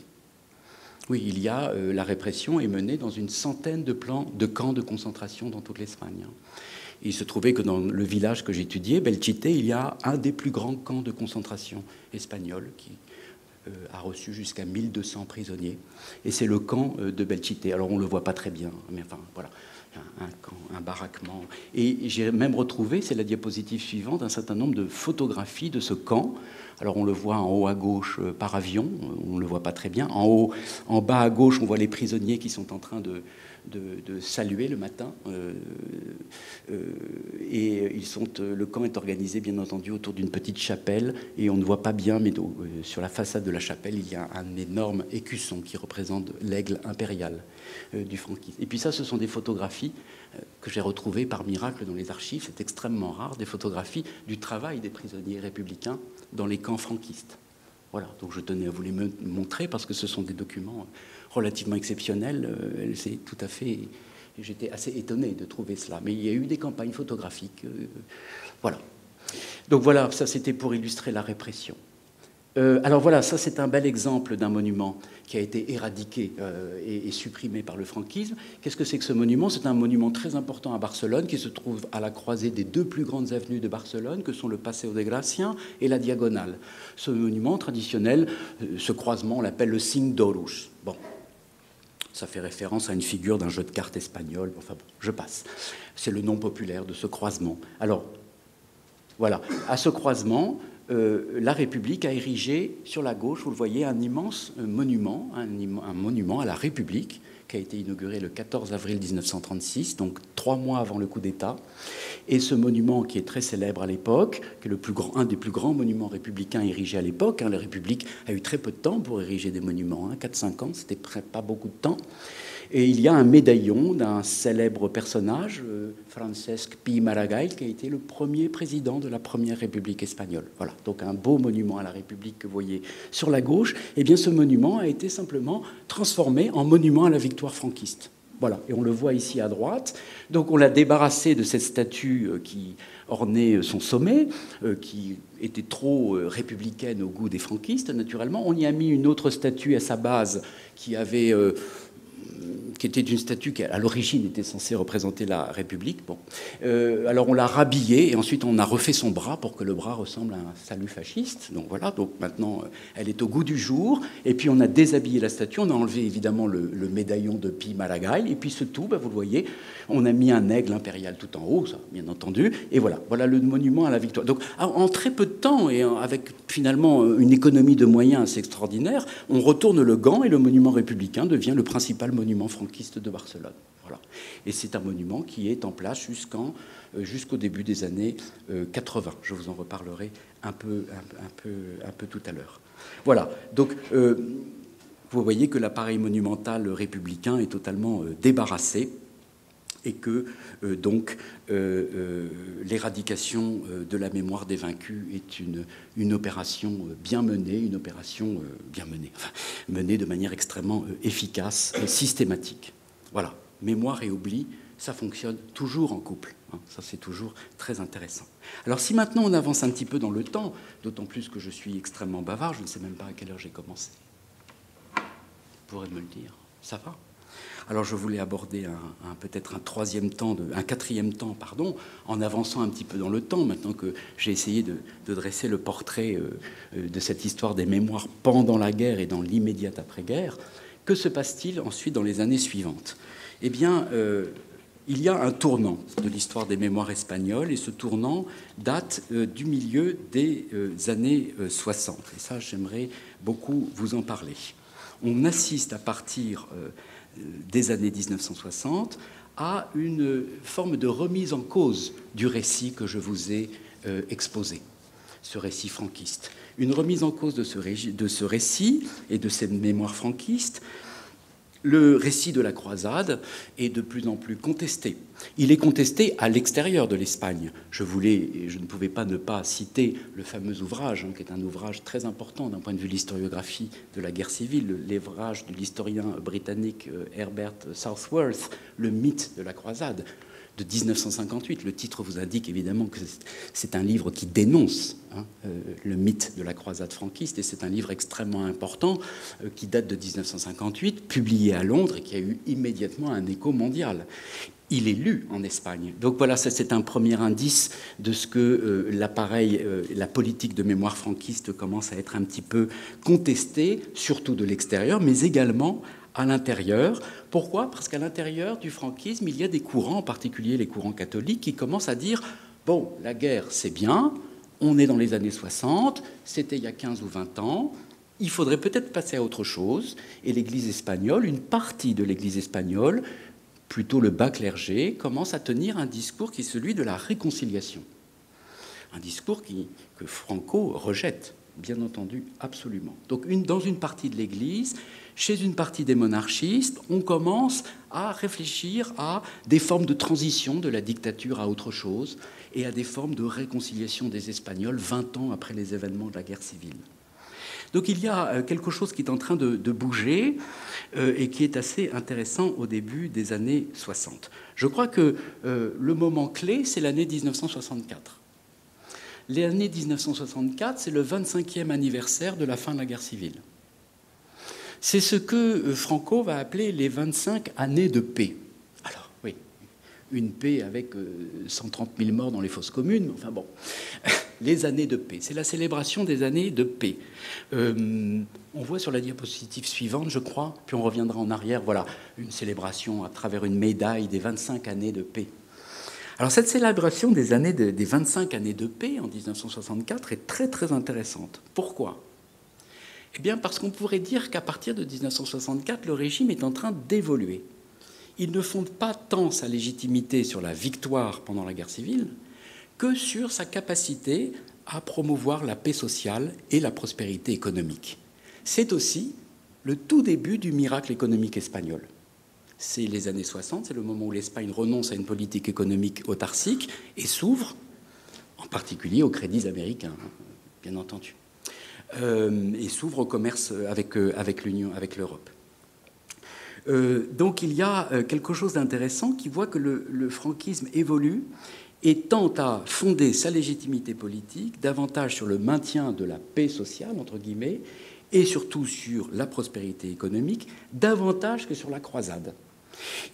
Oui, il y a la répression est menée dans une centaine de camps de concentration dans toute l'Espagne. Il se trouvait que dans le village que j'étudiais, Belchite, il y a un des plus grands camps de concentration espagnols qui a reçu jusqu'à 1200 prisonniers. Et c'est le camp de Belchite. Alors, on ne le voit pas très bien, mais enfin, voilà. Un baraquement. Et j'ai même retrouvé, c'est la diapositive suivante, un certain nombre de photographies de ce camp. Alors on le voit en haut à gauche par avion, on ne le voit pas très bien. En bas à gauche, on voit les prisonniers qui sont en train de saluer le matin. Et le camp est organisé, bien entendu, autour d'une petite chapelle. Et on ne voit pas bien, mais sur la façade de la chapelle, il y a un énorme écusson qui représente l'aigle impérial du franquisme. Et puis ça, ce sont des photographies que j'ai retrouvées par miracle dans les archives. C'est extrêmement rare, des photographies du travail des prisonniers républicains dans les camps franquistes. Voilà, donc je tenais à vous les montrer parce que ce sont des documents relativement exceptionnels. C'est tout à fait... J'étais assez étonné de trouver cela. Mais il y a eu des campagnes photographiques. Voilà. Donc voilà, ça c'était pour illustrer la répression. Alors voilà, ça c'est un bel exemple d'un monument qui a été éradiqué et supprimé par le franquisme. Qu'est-ce que c'est que ce monument? C'est un monument très important à Barcelone qui se trouve à la croisée des deux plus grandes avenues de Barcelone, que sont le Paseo de Gracia et la Diagonale. Ce monument traditionnel, ce croisement, on l'appelle le Cinc d'Horus. Bon, ça fait référence à une figure d'un jeu de cartes espagnol. Enfin bon, je passe. C'est le nom populaire de ce croisement. Alors, voilà, à ce croisement... la République a érigé sur la gauche, vous le voyez, un immense monument, un monument à la République, qui a été inauguré le 14 avril 1936, donc 3 mois avant le coup d'État. Et ce monument, qui est très célèbre à l'époque, qui est un des plus grands monuments républicains érigés à l'époque, la République a eu très peu de temps pour ériger des monuments, 4-5 ans, c'était pas beaucoup de temps. Et il y a un médaillon d'un célèbre personnage, Francesc Pi Maragall, qui a été le premier président de la première République espagnole. Voilà, donc un beau monument à la République que vous voyez sur la gauche. Eh bien, ce monument a été simplement transformé en monument à la victoire franquiste. Voilà, et on le voit ici à droite. Donc on l'a débarrassé de cette statue qui ornait son sommet, qui était trop républicaine au goût des franquistes, naturellement. On y a mis une autre statue à sa base qui était une statue qui, à l'origine, était censée représenter la République. Bon. Alors on l'a rhabillée et ensuite on a refait son bras pour que le bras ressemble à un salut fasciste. Donc voilà, donc maintenant elle est au goût du jour. Et puis on a déshabillé la statue, on a enlevé évidemment le médaillon de Pi Maragall. Et puis ce tout, vous le voyez, on a mis un aigle impérial tout en haut, ça, bien entendu. Et voilà le monument à la victoire. Donc en très peu de temps et avec finalement une économie de moyens assez extraordinaire, on retourne le gant et le monument républicain devient le principal monument franquiste de Barcelone. Voilà. Et c'est un monument qui est en place jusqu'au début des années 80. Je vous en reparlerai un peu tout à l'heure. Voilà. Donc, vous voyez que l'appareil monumental républicain est totalement débarrassé et que donc l'éradication de la mémoire des vaincus est une opération bien menée, menée de manière extrêmement efficace et systématique. Voilà, mémoire et oubli, ça fonctionne toujours en couple. Ça, c'est toujours très intéressant. Alors, si maintenant on avance un petit peu dans le temps, d'autant plus que je suis extrêmement bavard, je ne sais même pas à quelle heure j'ai commencé. Vous pourrez me le dire. Ça va ? Alors je voulais aborder peut-être un quatrième temps, en avançant un petit peu dans le temps, maintenant que j'ai essayé de dresser le portrait de cette histoire des mémoires pendant la guerre et dans l'immédiate après-guerre. Que se passe-t-il ensuite dans les années suivantes ? Eh bien, il y a un tournant de l'histoire des mémoires espagnoles, et ce tournant date du milieu des années 60. Et ça, j'aimerais beaucoup vous en parler. On assiste à partir des années 1960 à une forme de remise en cause du récit que je vous ai exposé, ce récit franquiste. Une remise en cause de ce récit et de ces mémoires franquistes. Le récit de la croisade est de plus en plus contesté. Il est contesté à l'extérieur de l'Espagne. Je ne pouvais pas ne pas citer le fameux ouvrage, qui est un ouvrage très important d'un point de vue de l'historiographie de la guerre civile, l'ouvrage de l'historien britannique Herbert Southworth, Le mythe de la croisade, de 1958. Le titre vous indique évidemment que c'est un livre qui dénonce le mythe de la croisade franquiste, et c'est un livre extrêmement important qui date de 1958, publié à Londres et qui a eu immédiatement un écho mondial. Il est lu en Espagne. Donc voilà, ça c'est un premier indice de ce que la politique de mémoire franquiste commence à être un petit peu contestée, surtout de l'extérieur, mais également à l'intérieur. Pourquoi ? Parce qu'à l'intérieur du franquisme, il y a des courants, en particulier les courants catholiques, qui commencent à dire « Bon, la guerre, c'est bien, on est dans les années 60, c'était il y a 15 ou 20 ans, il faudrait peut-être passer à autre chose. » Et l'Église espagnole, une partie de l'Église espagnole, plutôt le bas clergé, commence à tenir un discours qui est celui de la réconciliation. Un discours que Franco rejette, bien entendu, absolument. Donc dans une partie de l'Église, chez une partie des monarchistes, on commence à réfléchir à des formes de transition de la dictature à autre chose et à des formes de réconciliation des Espagnols 20 ans après les événements de la guerre civile. Donc il y a quelque chose qui est en train de bouger et qui est assez intéressant au début des années 60. Je crois que le moment clé, c'est l'année 1964. L'année 1964, c'est le 25e anniversaire de la fin de la guerre civile. C'est ce que Franco va appeler les 25 années de paix. Alors, oui, une paix avec 130 000 morts dans les fosses communes, enfin bon, les années de paix. C'est la célébration des années de paix. On voit sur la diapositive suivante, je crois, puis on reviendra en arrière, voilà, une célébration à travers une médaille des 25 années de paix. Alors cette célébration des 25 années de paix en 1964 est très très intéressante. Pourquoi ? Eh bien parce qu'on pourrait dire qu'à partir de 1964, le régime est en train d'évoluer. Il ne fonde pas tant sa légitimité sur la victoire pendant la guerre civile que sur sa capacité à promouvoir la paix sociale et la prospérité économique. C'est aussi le tout début du miracle économique espagnol. C'est les années 60, c'est le moment où l'Espagne renonce à une politique économique autarcique et s'ouvre, en particulier aux crédits américains, bien entendu, et s'ouvre au commerce avec l'Union, avec l'Europe. Donc il y a quelque chose d'intéressant qui voit que le franquisme évolue et tend à fonder sa légitimité politique davantage sur le maintien de la paix sociale, entre guillemets, et surtout sur la prospérité économique, davantage que sur la croisade.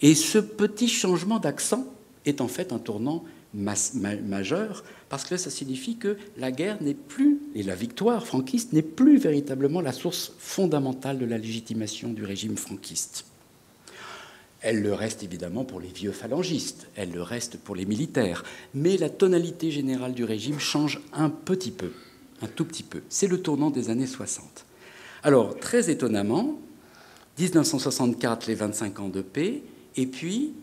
Et ce petit changement d'accent est en fait un tournant majeur, parce que ça signifie que la guerre n'est plus, et la victoire franquiste n'est plus véritablement la source fondamentale de la légitimation du régime franquiste. Elle le reste évidemment pour les vieux phalangistes, elle le reste pour les militaires, mais la tonalité générale du régime change un petit peu, un tout petit peu. C'est le tournant des années 60. Alors, très étonnamment, 1964, les 25 ans de paix, et puis,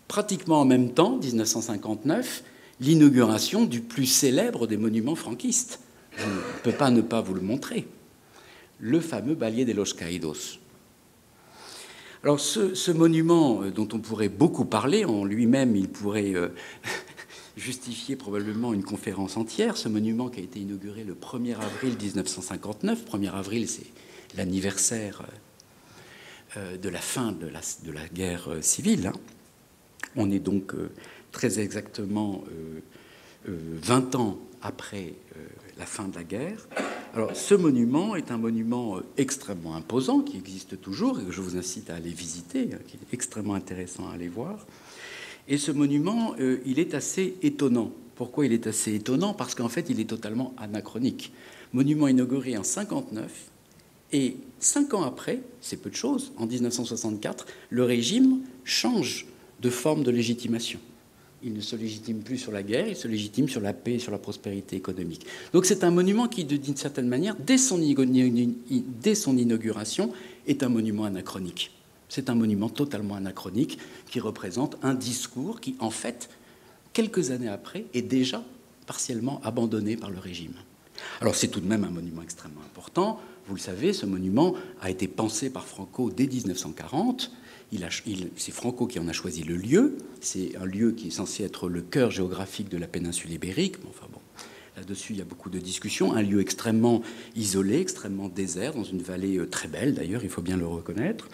pratiquement en même temps, 1959, l'inauguration du plus célèbre des monuments franquistes. Je ne peux pas ne pas vous le montrer. Le fameux Valle de los Caídos. Alors, ce monument dont on pourrait beaucoup parler, en lui-même, il pourrait justifier probablement une conférence entière. Ce monument qui a été inauguré le 1er avril 1959. 1er avril, c'est l'anniversaire de la fin de la guerre civile. On est donc très exactement 20 ans après la fin de la guerre. Alors, ce monument est un monument extrêmement imposant, qui existe toujours, et que je vous incite à aller visiter, qui est extrêmement intéressant à aller voir. Et ce monument, il est assez étonnant. Pourquoi il est assez étonnant ? Parce qu'en fait, il est totalement anachronique. Monument inauguré en 1959, et 5 ans après, c'est peu de choses, en 1964, le régime change de forme de légitimation. Il ne se légitime plus sur la guerre, il se légitime sur la paix et sur la prospérité économique. Donc c'est un monument qui, d'une certaine manière, dès son inauguration, est un monument anachronique. C'est un monument totalement anachronique qui représente un discours qui, en fait, quelques années après, est déjà partiellement abandonné par le régime. Alors c'est tout de même un monument extrêmement important. Vous le savez, ce monument a été pensé par Franco dès 1940. C'est Franco qui en a choisi le lieu. C'est un lieu qui est censé être le cœur géographique de la péninsule ibérique. Enfin bon, là-dessus, il y a beaucoup de discussions. Un lieu extrêmement isolé, extrêmement désert, dans une vallée très belle, d'ailleurs, il faut bien le reconnaître.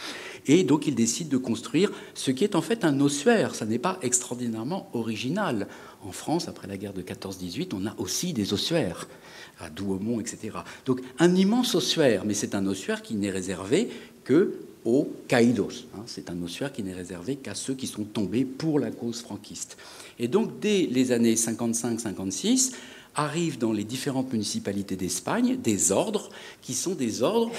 Et donc, il décide de construire ce qui est en fait un ossuaire. Ça n'est pas extraordinairement original. En France, après la guerre de 14-18, on a aussi des ossuaires, à Douaumont, etc. Donc, un immense ossuaire, mais c'est un ossuaire qui n'est réservé que aux caídos. C'est un ossuaire qui n'est réservé qu'à ceux qui sont tombés pour la cause franquiste. Et donc, dès les années 55-56, arrivent dans les différentes municipalités d'Espagne des ordres qui sont des ordres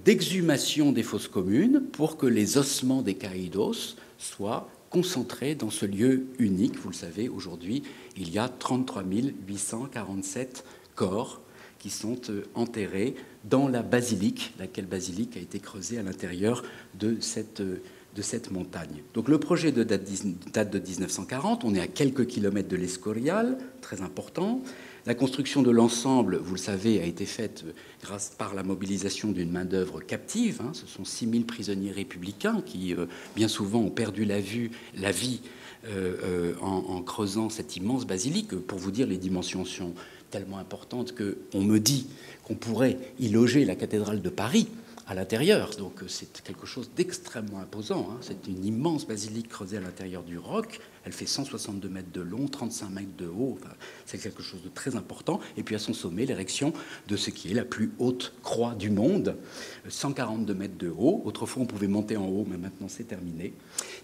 d'exhumation des fosses communes pour que les ossements des caídos soient concentrés dans ce lieu unique. Vous le savez, aujourd'hui, il y a 33 847 corps qui sont enterrés dans la basilique, laquelle basilique a été creusée à l'intérieur de cette montagne. Donc le projet date de 1940, on est à quelques kilomètres de l'Escorial, très important. La construction de l'ensemble, vous le savez, a été faite par la mobilisation d'une main-d'œuvre captive. Ce sont 6 000 prisonniers républicains qui, bien souvent, ont perdu la vie en creusant cette immense basilique. Pour vous dire, les dimensions sont tellement importantes qu'on me dit qu'on pourrait y loger la cathédrale de Paris à l'intérieur. Donc c'est quelque chose d'extrêmement imposant. C'est une immense basilique creusée à l'intérieur du roc. Elle fait 162 mètres de long, 35 mètres de haut. Enfin, c'est quelque chose de très important. Et puis à son sommet, l'érection de ce qui est la plus haute croix du monde, 142 mètres de haut. Autrefois, on pouvait monter en haut, mais maintenant c'est terminé.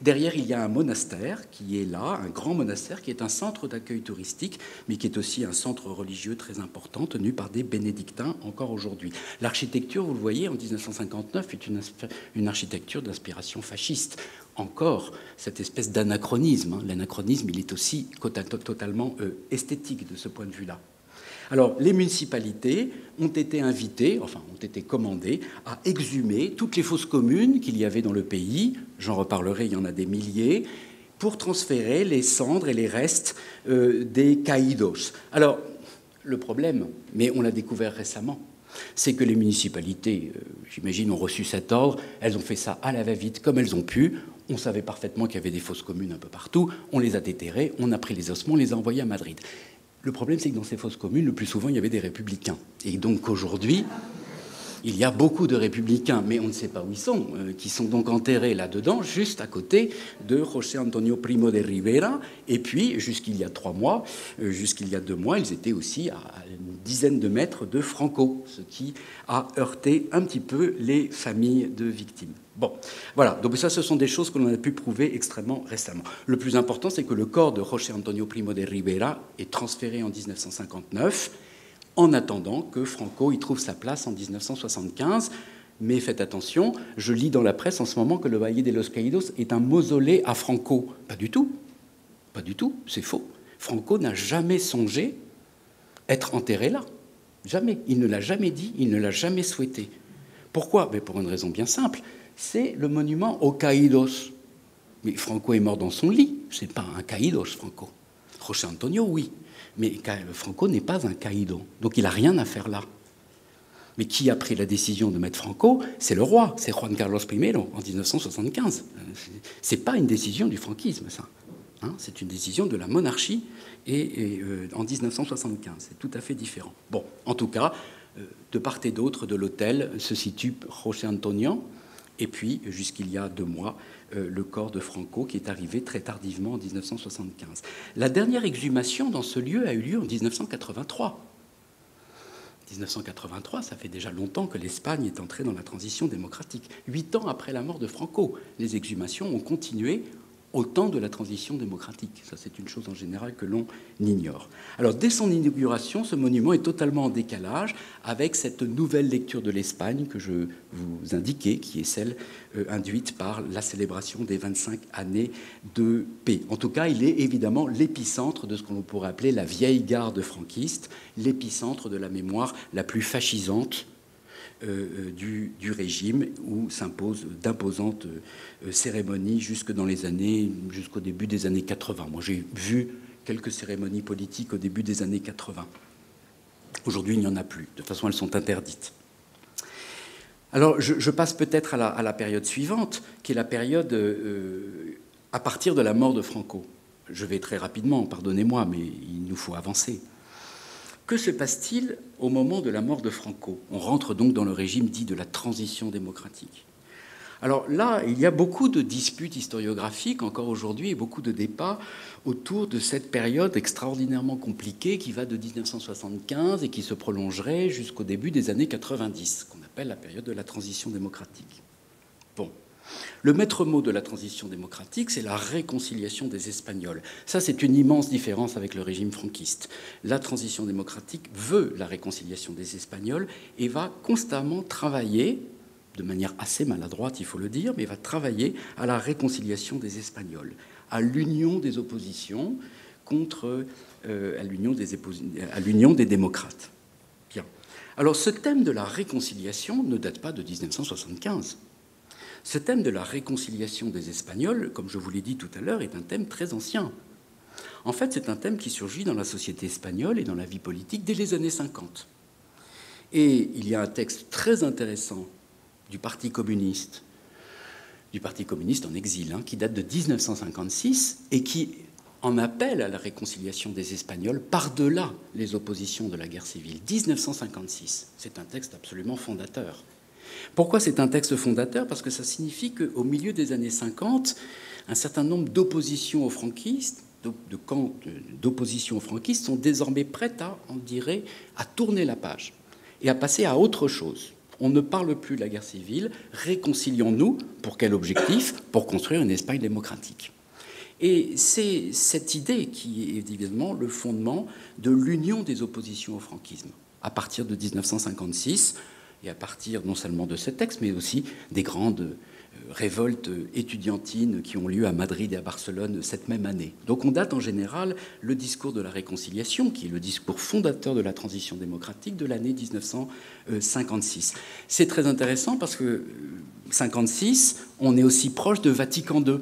Derrière, il y a un monastère qui est là, un grand monastère qui est un centre d'accueil touristique, mais qui est aussi un centre religieux très important, tenu par des bénédictins encore aujourd'hui. L'architecture, vous le voyez, en 1959, est une architecture d'inspiration fasciste. encore cette espèce d'anachronisme. L'anachronisme, il est aussi totalement esthétique de ce point de vue-là. Alors, les municipalités ont été invitées, enfin, ont été commandées à exhumer toutes les fosses communes qu'il y avait dans le pays, j'en reparlerai, il y en a des milliers, pour transférer les cendres et les restes des caídos. Alors, le problème, mais on l'a découvert récemment, c'est que les municipalités, j'imagine, ont reçu cet ordre, elles ont fait ça à la va-vite comme elles ont pu. On savait parfaitement qu'il y avait des fosses communes un peu partout, on les a déterrées, on a pris les ossements, on les a envoyés à Madrid. Le problème, c'est que dans ces fosses communes, le plus souvent, il y avait des républicains. Et donc aujourd'hui, il y a beaucoup de républicains, mais on ne sait pas où ils sont, qui sont donc enterrés là-dedans, juste à côté de José Antonio Primo de Rivera. Et puis, jusqu'il y a 2 mois, ils étaient aussi à une dizaine de mètres de Franco, ce qui a heurté un petit peu les familles de victimes. Bon, voilà, donc ça, ce sont des choses que l'on a pu prouver extrêmement récemment. Le plus important, c'est que le corps de José Antonio Primo de Rivera est transféré en 1959, en attendant que Franco y trouve sa place en 1975. Mais faites attention, je lis dans la presse en ce moment que le Valle de los Caídos est un mausolée à Franco. Pas du tout, c'est faux. Franco n'a jamais songé être enterré là. Jamais. Il ne l'a jamais dit, il ne l'a jamais souhaité. Pourquoi? Mais pour une raison bien simple. C'est le monument aux Caídos. Mais Franco est mort dans son lit. Ce n'est pas un Caídos, Franco. José Antonio, oui. Mais Franco n'est pas un Caído. Donc il n'a rien à faire là. Mais qui a pris la décision de mettre Franco? C'est le roi. C'est Juan Carlos I en 1975. Ce n'est pas une décision du franquisme, ça. Hein, c'est une décision de la monarchie et en 1975. C'est tout à fait différent. Bon, en tout cas, de part et d'autre de l'autel se situe José Antonio. Et puis, jusqu'il y a 2 mois, le corps de Franco qui est arrivé très tardivement en 1975. La dernière exhumation dans ce lieu a eu lieu en 1983. 1983, ça fait déjà longtemps que l'Espagne est entrée dans la transition démocratique. 8 ans après la mort de Franco, les exhumations ont continué au temps de la transition démocratique. Ça, c'est une chose en général que l'on ignore. Alors, dès son inauguration, ce monument est totalement en décalage avec cette nouvelle lecture de l'Espagne que je vous indiquais, qui est celle induite par la célébration des 25 années de paix. En tout cas, il est évidemment l'épicentre de ce qu'on pourrait appeler la vieille garde franquiste, l'épicentre de la mémoire la plus fascisante du régime, où s'imposent d'imposantes cérémonies jusqu'au début des années 80. Moi, j'ai vu quelques cérémonies politiques au début des années 80. Aujourd'hui, il n'y en a plus. De toute façon, elles sont interdites. Alors, je passe peut-être à la période suivante, qui est la période à partir de la mort de Franco. Je vais très rapidement, pardonnez-moi, mais il nous faut avancer. Que se passe-t-il au moment de la mort de Franco? On rentre donc dans le régime dit de la transition démocratique. Alors là, il y a beaucoup de disputes historiographiques encore aujourd'hui et beaucoup de débats autour de cette période extraordinairement compliquée qui va de 1975 et qui se prolongerait jusqu'au début des années 90, qu'on appelle la période de la transition démocratique. Bon. Le maître mot de la transition démocratique, c'est la réconciliation des Espagnols. Ça, c'est une immense différence avec le régime franquiste. La transition démocratique veut la réconciliation des Espagnols et va constamment travailler, de manière assez maladroite, il faut le dire, mais va travailler à la réconciliation des Espagnols, à l'union des oppositions à l'union des démocrates. Bien. Alors, ce thème de la réconciliation ne date pas de 1975. Ce thème de la réconciliation des Espagnols, comme je vous l'ai dit tout à l'heure, est un thème très ancien. En fait, c'est un thème qui surgit dans la société espagnole et dans la vie politique dès les années 50. Et il y a un texte très intéressant du Parti communiste en exil, qui date de 1956 et qui en appelle à la réconciliation des Espagnols par-delà les oppositions de la guerre civile. 1956, c'est un texte absolument fondateur. Pourquoi c'est un texte fondateur? Parce que ça signifie qu'au milieu des années 50, un certain nombre d'oppositions aux franquistes, de camps d'opposition aux franquistes, sont désormais prêtes à tourner la page et à passer à autre chose. On ne parle plus de la guerre civile, réconcilions-nous. Pour quel objectif? Pour construire une Espagne démocratique. Et c'est cette idée qui est évidemment le fondement de l'union des oppositions au franquisme. À partir de 1956, et à partir non seulement de ce texte, mais aussi des grandes révoltes étudiantines qui ont lieu à Madrid et à Barcelone cette même année. Donc on date en général le discours de la réconciliation, qui est le discours fondateur de la transition démocratique de l'année 1956. C'est très intéressant parce que 1956, on est aussi proche de Vatican II.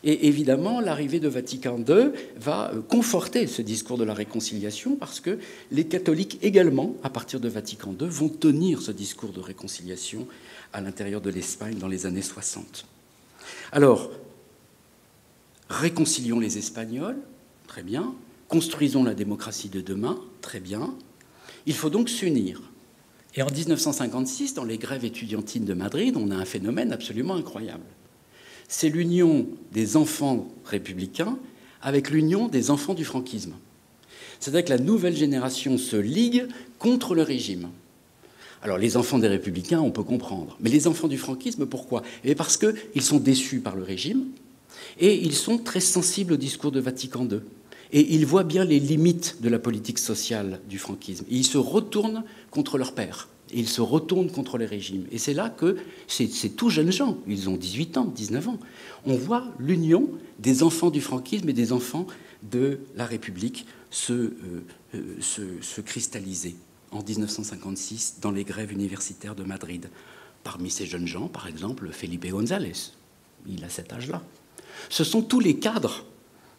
Et évidemment, l'arrivée de Vatican II va conforter ce discours de la réconciliation parce que les catholiques également, à partir de Vatican II, vont tenir ce discours de réconciliation à l'intérieur de l'Espagne dans les années 60. Alors, réconcilions les Espagnols, très bien. Construisons la démocratie de demain, très bien. Il faut donc s'unir. Et en 1956, dans les grèves étudiantines de Madrid, on a un phénomène absolument incroyable. C'est l'union des enfants républicains avec l'union des enfants du franquisme. C'est-à-dire que la nouvelle génération se ligue contre le régime. Alors les enfants des républicains, on peut comprendre. Mais les enfants du franquisme, pourquoi? Et parce qu'ils sont déçus par le régime et ils sont très sensibles au discours de Vatican II. Et ils voient bien les limites de la politique sociale du franquisme. Et ils se retournent contre leur père. Et ils se retournent contre les régimes. Et c'est là que, c'est tout jeunes gens, ils ont 18 ans, 19 ans, on voit l'union des enfants du franquisme et des enfants de la République se cristalliser en 1956 dans les grèves universitaires de Madrid. Parmi ces jeunes gens, par exemple, Felipe González, il a cet âge-là. Ce sont tous les cadres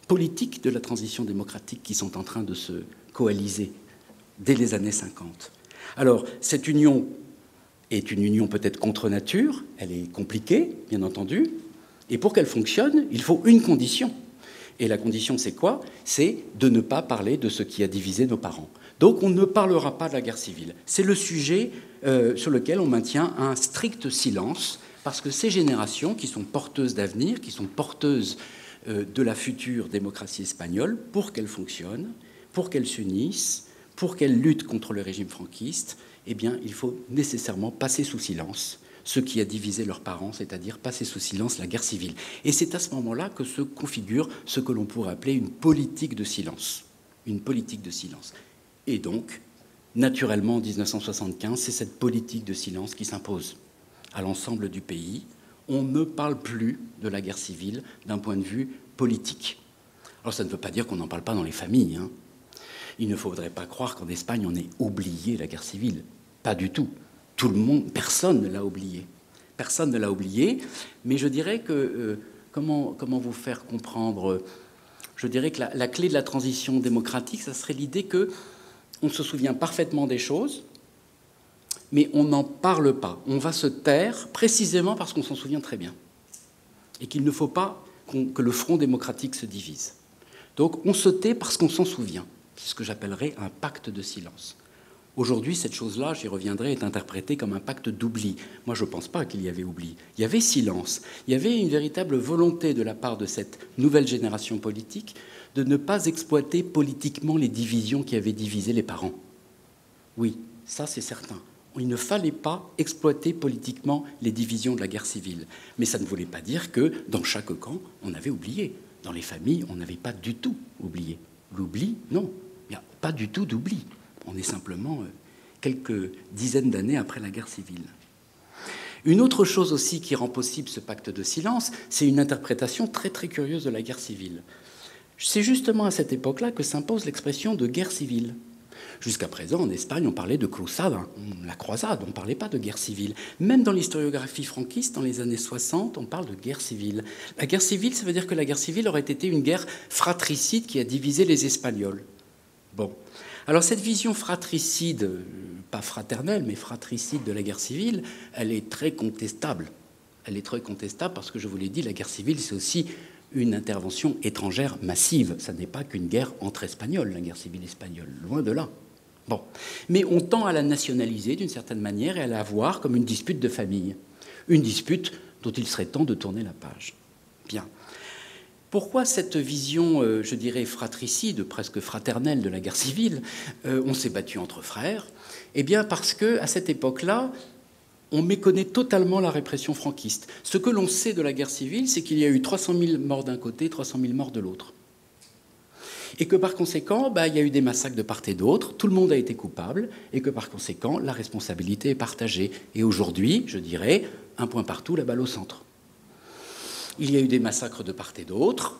politiques de la transition démocratique qui sont en train de se coaliser dès les années 50. Alors, cette union est une union peut-être contre nature, elle est compliquée, bien entendu, et pour qu'elle fonctionne, il faut une condition. Et la condition, c'est quoi? C'est de ne pas parler de ce qui a divisé nos parents. Donc, on ne parlera pas de la guerre civile. C'est le sujet sur lequel on maintient un strict silence, parce que ces générations qui sont porteuses d'avenir, qui sont porteuses de la future démocratie espagnole, pour qu'elle fonctionne, pour qu'elle s'unisse, pour qu'elle lutte contre le régime franquiste, eh bien, il faut nécessairement passer sous silence ce qui a divisé leurs parents, c'est-à-dire passer sous silence la guerre civile. Et c'est à ce moment-là que se configure ce que l'on pourrait appeler une politique de silence. Une politique de silence. Et donc, naturellement, en 1975, c'est cette politique de silence qui s'impose à l'ensemble du pays. On ne parle plus de la guerre civile d'un point de vue politique. Alors, ça ne veut pas dire qu'on n'en parle pas dans les familles, hein. Il ne faudrait pas croire qu'en Espagne, on ait oublié la guerre civile. Pas du tout. Tout le monde, personne ne l'a oublié. Personne ne l'a oublié. Mais je dirais que, comment vous faire comprendre? Je dirais que la clé de la transition démocratique, ça serait l'idée qu'on se souvient parfaitement des choses, mais on n'en parle pas. On va se taire précisément parce qu'on s'en souvient très bien. Et qu'il ne faut pas que le front démocratique se divise. Donc on se tait parce qu'on s'en souvient. C'est ce que j'appellerais un pacte de silence. Aujourd'hui, cette chose-là, j'y reviendrai, est interprétée comme un pacte d'oubli. Moi, je ne pense pas qu'il y avait oubli. Il y avait silence. Il y avait une véritable volonté de la part de cette nouvelle génération politique de ne pas exploiter politiquement les divisions qui avaient divisé les parents. Oui, ça c'est certain. Il ne fallait pas exploiter politiquement les divisions de la guerre civile. Mais ça ne voulait pas dire que dans chaque camp, on avait oublié. Dans les familles, on n'avait pas du tout oublié. L'oubli, non. Il n'y a pas du tout d'oubli. On est simplement quelques dizaines d'années après la guerre civile. Une autre chose aussi qui rend possible ce pacte de silence, c'est une interprétation très très curieuse de la guerre civile. C'est justement à cette époque-là que s'impose l'expression de guerre civile. Jusqu'à présent, en Espagne, on parlait de cruzada, la croisade, on ne parlait pas de guerre civile. Même dans l'historiographie franquiste, dans les années 60, on parle de guerre civile. La guerre civile, ça veut dire que la guerre civile aurait été une guerre fratricide qui a divisé les Espagnols. Bon. Alors cette vision fratricide, pas fraternelle, mais fratricide de la guerre civile, elle est très contestable. Elle est très contestable parce que, je vous l'ai dit, la guerre civile, c'est aussi une intervention étrangère massive. Ça n'est pas qu'une guerre entre Espagnols, la guerre civile espagnole, loin de là. Bon. Mais on tend à la nationaliser d'une certaine manière et à la voir comme une dispute de famille. Une dispute dont il serait temps de tourner la page. Bien. Pourquoi cette vision, je dirais, fratricide, presque fraternelle de la guerre civile? On s'est battu entre frères. Eh bien, parce qu'à cette époque-là, on méconnaît totalement la répression franquiste. Ce que l'on sait de la guerre civile, c'est qu'il y a eu 300 000 morts d'un côté, 300 000 morts de l'autre. Et que par conséquent, il y a eu des massacres de part et d'autre, tout le monde a été coupable, et que par conséquent, la responsabilité est partagée. Et aujourd'hui, je dirais, un point partout, la balle au centre. Il y a eu des massacres de part et d'autre,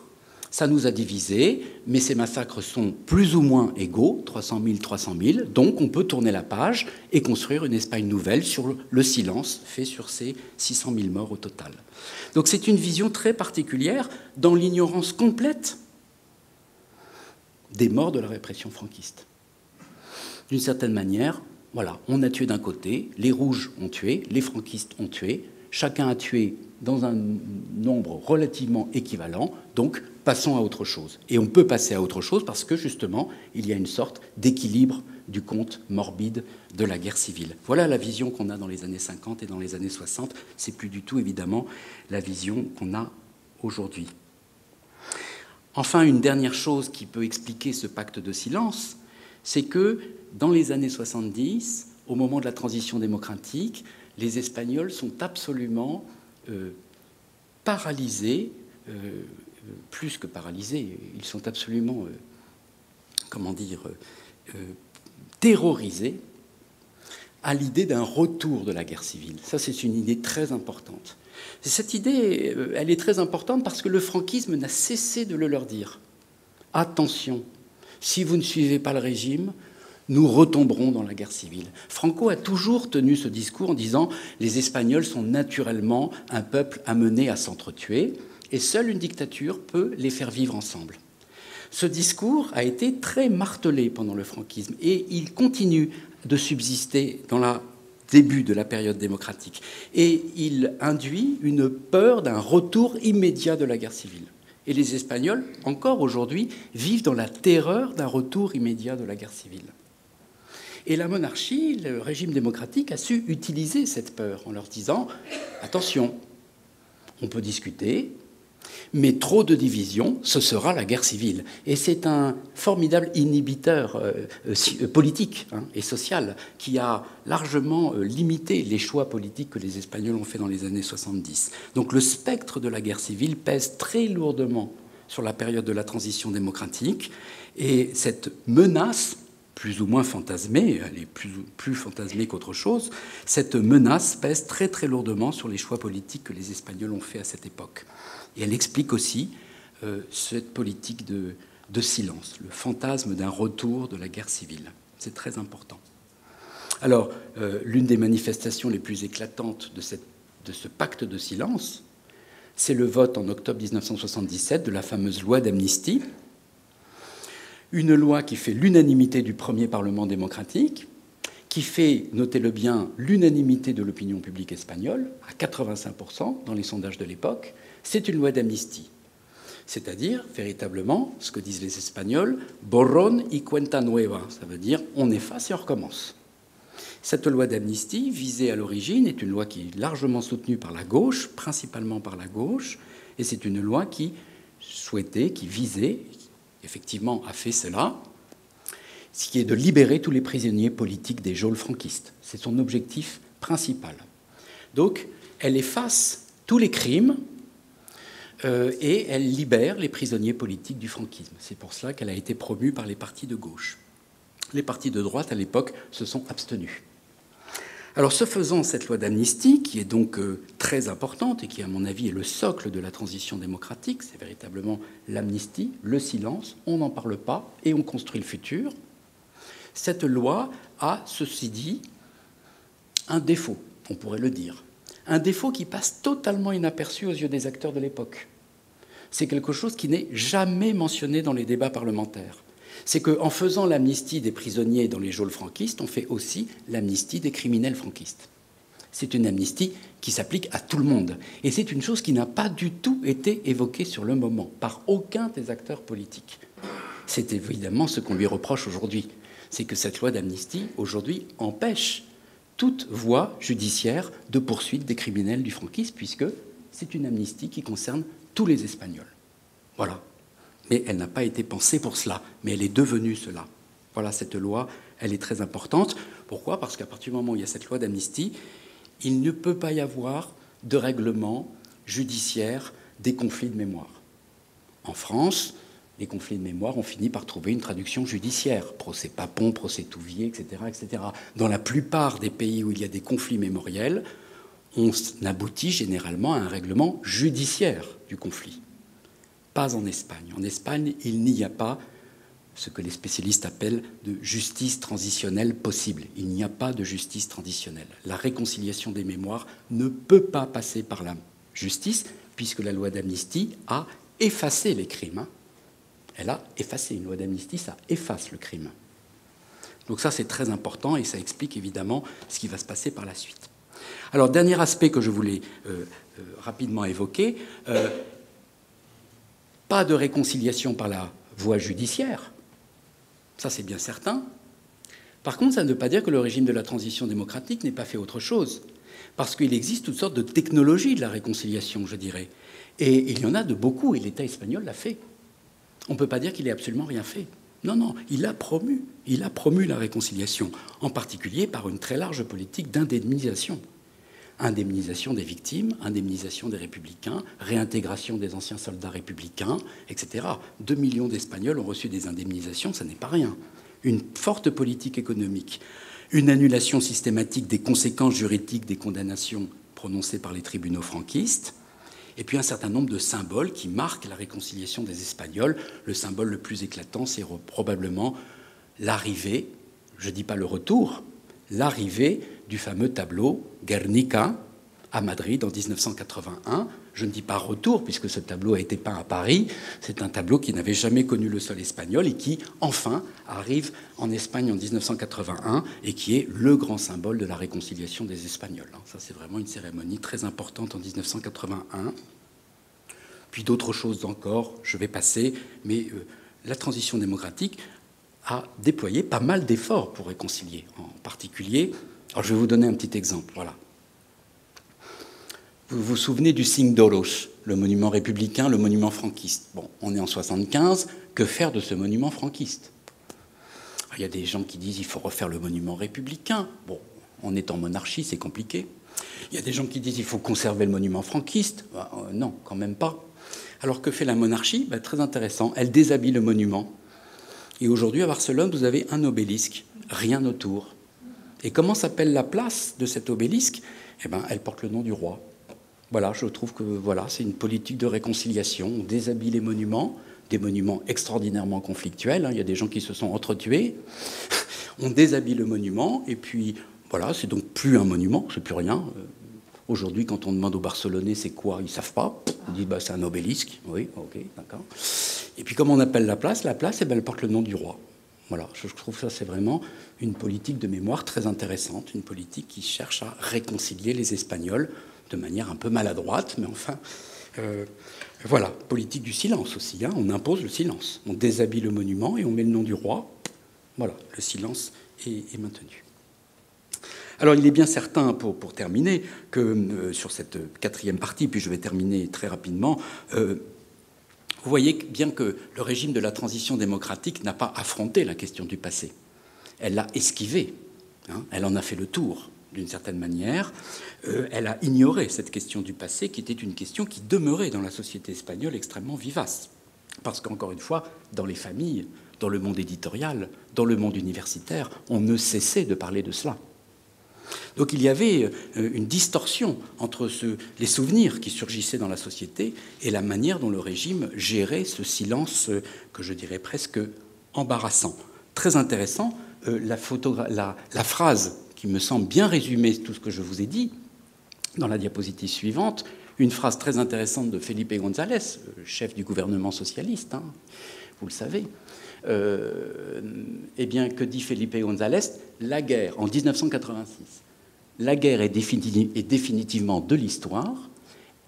ça nous a divisés, mais ces massacres sont plus ou moins égaux, 300 000, 300 000, donc on peut tourner la page et construire une Espagne nouvelle sur le silence fait sur ces 600 000 morts au total. Donc c'est une vision très particulière dans l'ignorance complète des morts de la répression franquiste. D'une certaine manière, voilà, on a tué d'un côté, les rouges ont tué, les franquistes ont tué, chacun a tué dans un nombre relativement équivalent, donc passons à autre chose. Et on peut passer à autre chose parce que, justement, il y a une sorte d'équilibre du conte morbide de la guerre civile. Voilà la vision qu'on a dans les années 50 et dans les années 60. C'est plus du tout, évidemment, la vision qu'on a aujourd'hui. Enfin, une dernière chose qui peut expliquer ce pacte de silence, c'est que dans les années 70, au moment de la transition démocratique, les Espagnols sont absolument paralysés, plus que paralysés, ils sont absolument, terrorisés à l'idée d'un retour de la guerre civile. Ça, c'est une idée très importante. Cette idée, elle est très importante parce que le franquisme n'a cessé de le leur dire. Attention, si vous ne suivez pas le régime, nous retomberons dans la guerre civile. Franco a toujours tenu ce discours en disant « les Espagnols sont naturellement un peuple amené à s'entretuer et seule une dictature peut les faire vivre ensemble ». Ce discours a été très martelé pendant le franquisme et il continue de subsister dans le début de la période démocratique. Et il induit une peur d'un retour immédiat de la guerre civile. Et les Espagnols, encore aujourd'hui, vivent dans la terreur d'un retour immédiat de la guerre civile. Et la monarchie, le régime démocratique, a su utiliser cette peur en leur disant « Attention, on peut discuter, mais trop de divisions, ce sera la guerre civile. » Et c'est un formidable inhibiteur politique et social qui a largement limité les choix politiques que les Espagnols ont fait dans les années 70. Donc le spectre de la guerre civile pèse très lourdement sur la période de la transition démocratique. Et cette menace, plus ou moins fantasmée, elle est plus fantasmée qu'autre chose, cette menace pèse très très lourdement sur les choix politiques que les Espagnols ont fait à cette époque. Et elle explique aussi cette politique de silence, le fantasme d'un retour de la guerre civile. C'est très important. Alors, l'une des manifestations les plus éclatantes de ce pacte de silence, c'est le vote en octobre 1977 de la fameuse loi d'amnistie, une loi qui fait l'unanimité du premier Parlement démocratique, qui fait, notez-le bien, l'unanimité de l'opinion publique espagnole, à 85% dans les sondages de l'époque. C'est une loi d'amnistie. C'est-à-dire, véritablement, ce que disent les Espagnols, borrón y cuenta nueva. Ça veut dire on efface et on recommence. Cette loi d'amnistie, visée à l'origine, est une loi qui est largement soutenue par la gauche, principalement par la gauche, et c'est une loi qui souhaitait, qui visait, effectivement a fait cela, ce qui est de libérer tous les prisonniers politiques des geôles franquistes. C'est son objectif principal. Donc, elle efface tous les crimes et elle libère les prisonniers politiques du franquisme. C'est pour cela qu'elle a été promue par les partis de gauche. Les partis de droite, à l'époque, se sont abstenus. Alors, ce faisant, cette loi d'amnistie, qui est donc très importante et qui, à mon avis, est le socle de la transition démocratique, c'est véritablement l'amnistie, le silence, on n'en parle pas et on construit le futur. Cette loi a, ceci dit, un défaut, on pourrait le dire. Un défaut qui passe totalement inaperçu aux yeux des acteurs de l'époque. C'est quelque chose qui n'est jamais mentionné dans les débats parlementaires. C'est qu'en faisant l'amnistie des prisonniers dans les geôles franquistes, on fait aussi l'amnistie des criminels franquistes. C'est une amnistie qui s'applique à tout le monde. Et c'est une chose qui n'a pas du tout été évoquée sur le moment par aucun des acteurs politiques. C'est évidemment ce qu'on lui reproche aujourd'hui. C'est que cette loi d'amnistie, aujourd'hui, empêche toute voie judiciaire de poursuite des criminels du franquisme, puisque c'est une amnistie qui concerne tous les Espagnols. Voilà. Mais elle n'a pas été pensée pour cela, mais elle est devenue cela. Voilà, cette loi, elle est très importante. Pourquoi ? Parce qu'à partir du moment où il y a cette loi d'amnistie, il ne peut pas y avoir de règlement judiciaire des conflits de mémoire. En France, les conflits de mémoire, on finit par trouver une traduction judiciaire. Procès Papon, procès Touvier, etc., etc. Dans la plupart des pays où il y a des conflits mémoriels, on aboutit généralement à un règlement judiciaire du conflit. Pas en Espagne. En Espagne, il n'y a pas ce que les spécialistes appellent de justice transitionnelle possible. Il n'y a pas de justice transitionnelle. La réconciliation des mémoires ne peut pas passer par la justice, puisque la loi d'amnistie a effacé les crimes. Elle a effacé. Une loi d'amnistie, ça efface le crime. Donc ça, c'est très important et ça explique évidemment ce qui va se passer par la suite. Alors, dernier aspect que je voulais rapidement évoquer, pas de réconciliation par la voie judiciaire, ça c'est bien certain. Par contre, ça ne veut pas dire que le régime de la transition démocratique n'ait pas fait autre chose, parce qu'il existe toutes sortes de technologies de la réconciliation, je dirais. Et il y en a de beaucoup, et l'État espagnol l'a fait. On ne peut pas dire qu'il n'ait absolument rien fait. Non, non, il a promu la réconciliation, en particulier par une très large politique d'indemnisation. Indemnisation des victimes, indemnisation des républicains, réintégration des anciens soldats républicains, etc. 2 millions d'Espagnols ont reçu des indemnisations, ça n'est pas rien. Une forte politique économique, une annulation systématique des conséquences juridiques des condamnations prononcées par les tribunaux franquistes, et puis un certain nombre de symboles qui marquent la réconciliation des Espagnols. Le symbole le plus éclatant, c'est probablement l'arrivée, je ne dis pas le retour, l'arrivée du fameux tableau Guernica à Madrid en 1981. Je ne dis pas retour, puisque ce tableau a été peint à Paris. C'est un tableau qui n'avait jamais connu le sol espagnol et qui, enfin, arrive en Espagne en 1981 et qui est le grand symbole de la réconciliation des Espagnols. Ça, c'est vraiment une cérémonie très importante en 1981. Puis d'autres choses encore, je vais passer, mais la transition démocratique a déployé pas mal d'efforts pour réconcilier. En particulier, alors je vais vous donner un petit exemple. Voilà. Vous vous souvenez du signe d'Oros, le monument républicain, le monument franquiste. Bon, on est en 75, que faire de ce monument franquiste? Alors, il y a des gens qui disent qu'il faut refaire le monument républicain. Bon, on est en monarchie, c'est compliqué. Il y a des gens qui disent qu'il faut conserver le monument franquiste. Non, quand même pas. Alors que fait la monarchie? Très intéressant, elle déshabille le monument. Et aujourd'hui, à Barcelone, vous avez un obélisque, rien autour. Et comment s'appelle la place de cet obélisque? Eh bien, elle porte le nom du roi. Voilà, je trouve que voilà, c'est une politique de réconciliation. On déshabille les monuments, des monuments extraordinairement conflictuels. Il y a des gens qui se sont entretués. On déshabille le monument, et puis voilà, c'est donc plus un monument, c'est plus rien. Aujourd'hui, quand on demande aux Barcelonais c'est quoi, ils ne savent pas. Ils disent c'est un obélisque. Oui, ok, d'accord. Et puis, comment on appelle la place? La place, elle porte le nom du roi. Voilà, je trouve que ça, c'est vraiment une politique de mémoire très intéressante, une politique qui cherche à réconcilier les Espagnols de manière un peu maladroite, mais enfin, voilà, politique du silence aussi. On impose le silence. On déshabille le monument et on met le nom du roi. Voilà, le silence est maintenu. Alors, il est bien certain, pour terminer, que sur cette quatrième partie, puis je vais terminer très rapidement, vous voyez bien que le régime de la transition démocratique n'a pas affronté la question du passé. Elle l'a esquivée. Elle en a fait le tour, d'une certaine manière. Elle a ignoré cette question du passé, qui était une question qui demeurait dans la société espagnole extrêmement vivace. Parce qu'encore une fois, dans les familles, dans le monde éditorial, dans le monde universitaire, on ne cessait de parler de cela. Donc il y avait une distorsion entre les souvenirs qui surgissaient dans la société et la manière dont le régime gérait ce silence que je dirais presque embarrassant. Très intéressant, la phrase qui me semble bien résumer tout ce que je vous ai dit dans la diapositive suivante, une phrase très intéressante de Felipe González, chef du gouvernement socialiste, vous le savez. Eh bien, que dit Felipe González? La guerre, en 1986, la guerre est définitivement de l'histoire.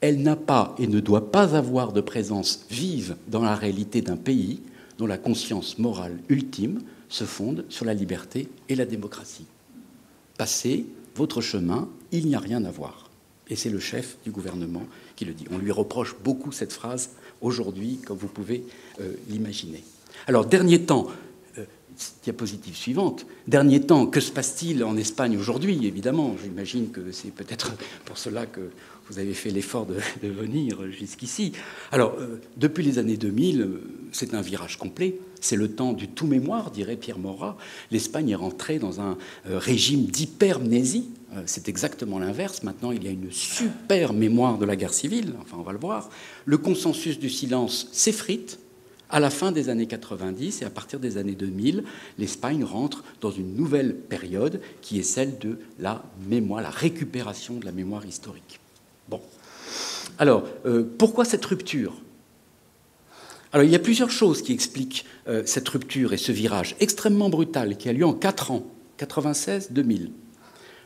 Elle n'a pas et ne doit pas avoir de présence vive dans la réalité d'un pays dont la conscience morale ultime se fonde sur la liberté et la démocratie. Passez votre chemin, il n'y a rien à voir. Et c'est le chef du gouvernement qui le dit. On lui reproche beaucoup cette phrase aujourd'hui, comme vous pouvez l'imaginer. Alors, dernier temps, Diapositive suivante. Dernier temps, que se passe-t-il en Espagne aujourd'hui? Évidemment, j'imagine que c'est peut-être pour cela que vous avez fait l'effort de venir jusqu'ici. Alors, depuis les années 2000, c'est un virage complet. C'est le temps du tout mémoire, dirait Pierre Morat. L'Espagne est rentrée dans un régime d'hypermnésie. C'est exactement l'inverse. Maintenant, il y a une super mémoire de la guerre civile. Enfin, on va le voir. Le consensus du silence s'effrite. À la fin des années 90 et à partir des années 2000, l'Espagne rentre dans une nouvelle période qui est celle de la mémoire, la récupération de la mémoire historique. Bon. Alors, pourquoi cette rupture? Alors, il y a plusieurs choses qui expliquent cette rupture et ce virage extrêmement brutal qui a lieu en 4 ans, 96-2000.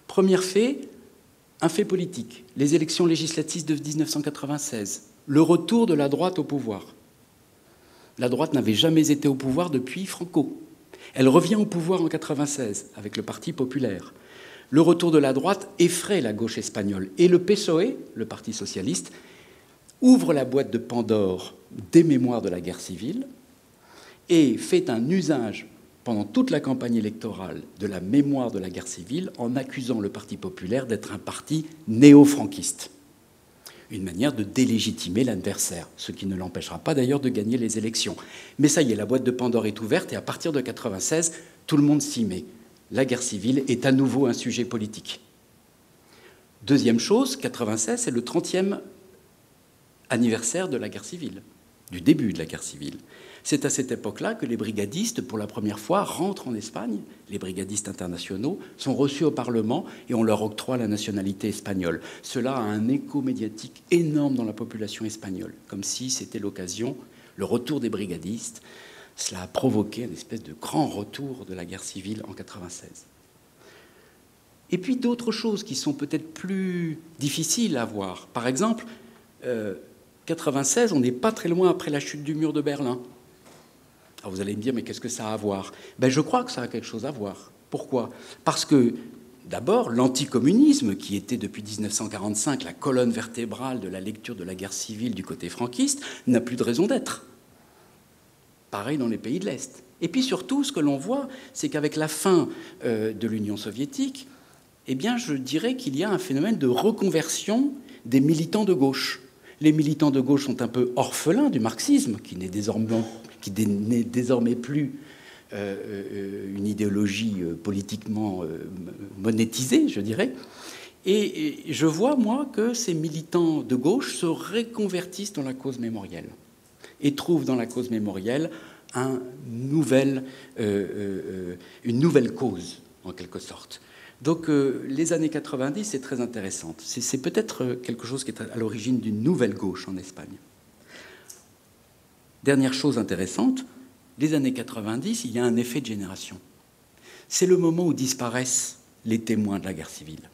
Premier fait, un fait politique, les élections législatives de 1996, le retour de la droite au pouvoir. La droite n'avait jamais été au pouvoir depuis Franco. Elle revient au pouvoir en 1996 avec le Parti populaire. Le retour de la droite effraie la gauche espagnole. Et le PSOE, le Parti socialiste, ouvre la boîte de Pandore des mémoires de la guerre civile et fait un usage pendant toute la campagne électorale de la mémoire de la guerre civile en accusant le Parti populaire d'être un parti néo-franquiste. Une manière de délégitimer l'adversaire, ce qui ne l'empêchera pas d'ailleurs de gagner les élections. Mais ça y est, la boîte de Pandore est ouverte et à partir de 1996, tout le monde s'y met. La guerre civile est à nouveau un sujet politique. Deuxième chose, 1996, c'est le 30e anniversaire de la guerre civile, du début de la guerre civile. C'est à cette époque-là que les brigadistes, pour la première fois, rentrent en Espagne. Les brigadistes internationaux sont reçus au Parlement et on leur octroie la nationalité espagnole. Cela a un écho médiatique énorme dans la population espagnole, comme si c'était l'occasion, le retour des brigadistes. Cela a provoqué une espèce de grand retour de la guerre civile en 1996. Et puis d'autres choses qui sont peut-être plus difficiles à voir. Par exemple, 1996, on n'est pas très loin après la chute du mur de Berlin. Alors vous allez me dire, mais qu'est-ce que ça a à voir? Je crois que ça a quelque chose à voir. Pourquoi? Parce que, d'abord, l'anticommunisme, qui était depuis 1945 la colonne vertébrale de la lecture de la guerre civile du côté franquiste, n'a plus de raison d'être. Pareil dans les pays de l'Est. Et puis surtout, ce que l'on voit, c'est qu'avec la fin de l'Union soviétique, eh bien, je dirais qu'il y a un phénomène de reconversion des militants de gauche. Les militants de gauche sont un peu orphelins du marxisme, qui n'est désormais plus une idéologie politiquement monétisée, je dirais. Et je vois, moi, que ces militants de gauche se reconvertissent dans la cause mémorielle et trouvent dans la cause mémorielle une nouvelle cause, en quelque sorte. Donc les années 90, c'est très intéressant. C'est peut-être quelque chose qui est à l'origine d'une nouvelle gauche en Espagne. Dernière chose intéressante, les années 90, il y a un effet de génération. C'est le moment où disparaissent les témoins de la guerre civile.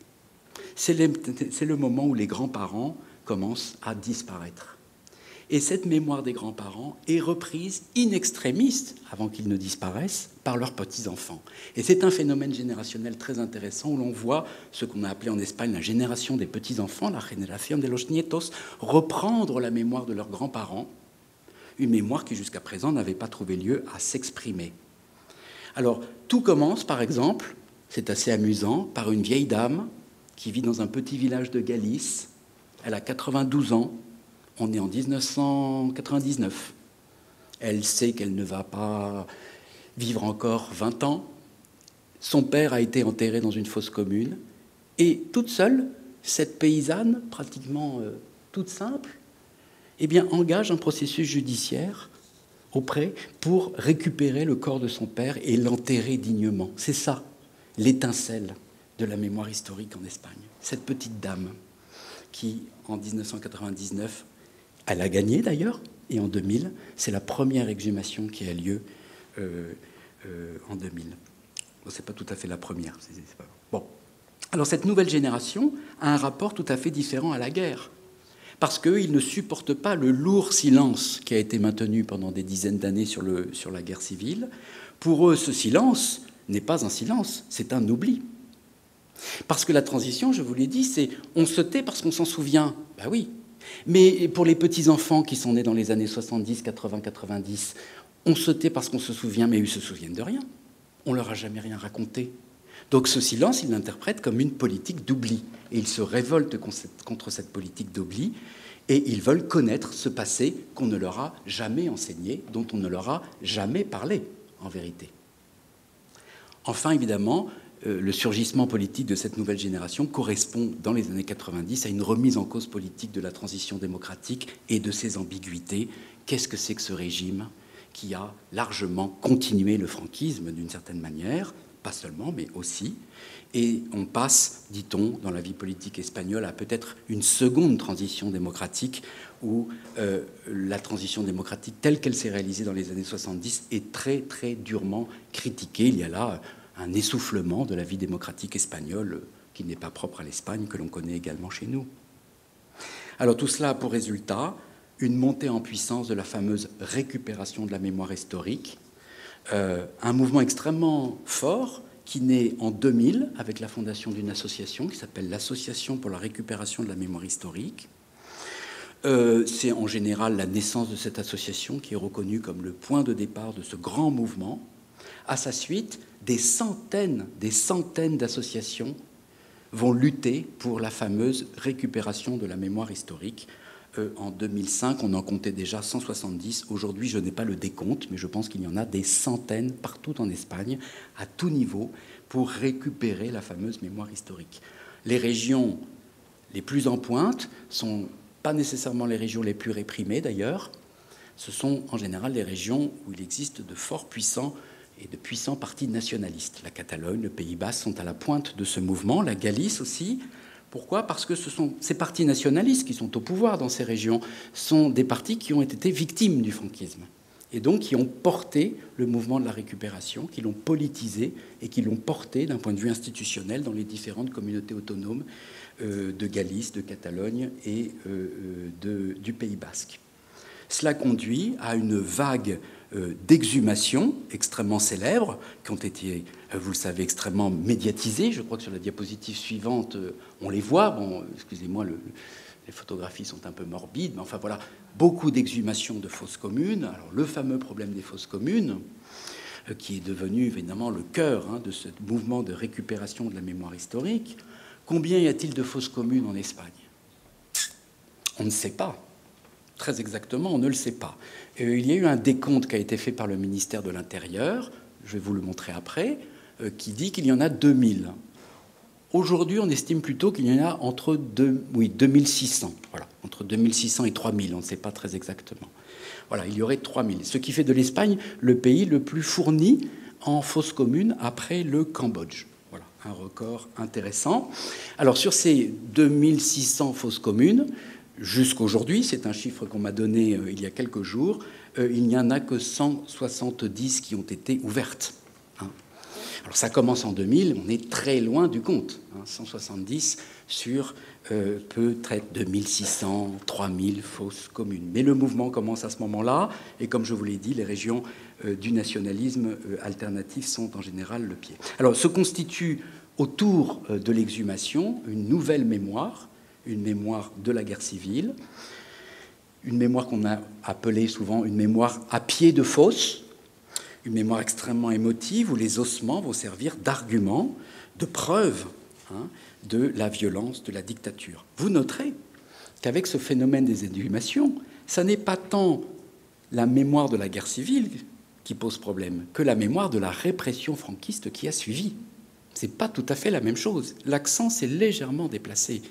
C'est le moment où les grands-parents commencent à disparaître. Et cette mémoire des grands-parents est reprise in extremis, avant qu'ils ne disparaissent, par leurs petits-enfants. Et c'est un phénomène générationnel très intéressant où l'on voit ce qu'on a appelé en Espagne la génération des petits-enfants, la generación de los nietos, reprendre la mémoire de leurs grands-parents, une mémoire qui jusqu'à présent n'avait pas trouvé lieu à s'exprimer. Alors, tout commence, par exemple, c'est assez amusant, par une vieille dame qui vit dans un petit village de Galice. Elle a 92 ans. On est en 1999. Elle sait qu'elle ne va pas vivre encore 20 ans. Son père a été enterré dans une fosse commune. Et toute seule, cette paysanne, pratiquement toute simple, eh bien, engage un processus judiciaire pour récupérer le corps de son père et l'enterrer dignement. C'est ça, l'étincelle de la mémoire historique en Espagne. Cette petite dame qui, en 1999, elle a gagné d'ailleurs, et en 2000, c'est la première exhumation qui a lieu en 2000. Bon, c'est pas tout à fait la première. C'est pas... Bon. Alors cette nouvelle génération a un rapport tout à fait différent à la guerre, parce qu'ils ne supportent pas le lourd silence qui a été maintenu pendant des dizaines d'années sur la guerre civile. Pour eux, ce silence n'est pas un silence, c'est un oubli. Parce que la transition, je vous l'ai dit, c'est on se tait parce qu'on s'en souvient. Ben oui. Mais pour les petits-enfants qui sont nés dans les années 70, 80, 90, on se tait parce qu'on se souvient, mais ils ne se souviennent de rien. On ne leur a jamais rien raconté. Donc ce silence, ils l'interprètent comme une politique d'oubli. Et ils se révoltent contre cette politique d'oubli. Et ils veulent connaître ce passé qu'on ne leur a jamais enseigné, dont on ne leur a jamais parlé, en vérité. Enfin, évidemment, le surgissement politique de cette nouvelle génération correspond, dans les années 90, à une remise en cause politique de la transition démocratique et de ses ambiguïtés. Qu'est-ce que c'est que ce régime qui a largement continué le franquisme d'une certaine manière, pas seulement, mais aussi. Et on passe, dit-on, dans la vie politique espagnole, à peut-être une seconde transition démocratique où la transition démocratique telle qu'elle s'est réalisée dans les années 70 est très, très durement critiquée. Il y a là un essoufflement de la vie démocratique espagnole qui n'est pas propre à l'Espagne, que l'on connaît également chez nous. Alors tout cela a pour résultat une montée en puissance de la fameuse récupération de la mémoire historique, un mouvement extrêmement fort qui naît en 2000 avec la fondation d'une association qui s'appelle l'Association pour la récupération de la mémoire historique. C'est en général la naissance de cette association qui est reconnue comme le point de départ de ce grand mouvement. À sa suite, des centaines d'associations vont lutter pour la fameuse récupération de la mémoire historique. En 2005, on en comptait déjà 170. Aujourd'hui, je n'ai pas le décompte, mais je pense qu'il y en a des centaines partout en Espagne, à tout niveau, pour récupérer la fameuse mémoire historique. Les régions les plus en pointe sont pas nécessairement les régions les plus réprimées, d'ailleurs. Ce sont en général les régions où il existe de forts puissants et de puissants partis nationalistes. La Catalogne, le Pays Basque sont à la pointe de ce mouvement, la Galice aussi. Pourquoi ? Parce que ce sont ces partis nationalistes qui sont au pouvoir dans ces régions, sont des partis qui ont été victimes du franquisme et donc qui ont porté le mouvement de la récupération, qui l'ont politisé et qui l'ont porté d'un point de vue institutionnel dans les différentes communautés autonomes de Galice, de Catalogne et du Pays Basque. Cela conduit à une vague d'exhumations extrêmement célèbres, qui ont été, vous le savez, extrêmement médiatisées. Je crois que sur la diapositive suivante, on les voit. Bon, excusez-moi, les photographies sont un peu morbides, mais enfin voilà, beaucoup d'exhumations de fosses communes. Alors le fameux problème des fosses communes, qui est devenu évidemment le cœur de ce mouvement de récupération de la mémoire historique. Combien y a-t-il de fosses communes en Espagne ? On ne sait pas. Très exactement, on ne le sait pas. Il y a eu un décompte qui a été fait par le ministère de l'Intérieur, je vais vous le montrer après, qui dit qu'il y en a 2000. Aujourd'hui, on estime plutôt qu'il y en a entre 2600. Voilà, entre 2600 et 3000, on ne sait pas très exactement. Voilà, il y aurait 3000. Ce qui fait de l'Espagne le pays le plus fourni en fosses communes après le Cambodge. Voilà, un record intéressant. Alors, sur ces 2600 fosses communes, jusqu'aujourd'hui, c'est un chiffre qu'on m'a donné il y a quelques jours, il n'y en a que 170 qui ont été ouvertes. Alors ça commence en 2000, on est très loin du compte. 170 sur peut-être 2600, 3000 fosses communes. Mais le mouvement commence à ce moment-là, et comme je vous l'ai dit, les régions du nationalisme alternatif sont en général le pied. Alors se constitue autour de l'exhumation une nouvelle mémoire, une mémoire de la guerre civile, une mémoire qu'on a appelée souvent une mémoire à pied de fosse, une mémoire extrêmement émotive où les ossements vont servir d'argument, de preuve de la violence de la dictature. Vous noterez qu'avec ce phénomène des exhumations, ça n'est pas tant la mémoire de la guerre civile qui pose problème que la mémoire de la répression franquiste qui a suivi. Ce n'est pas tout à fait la même chose. L'accent s'est légèrement déplacé.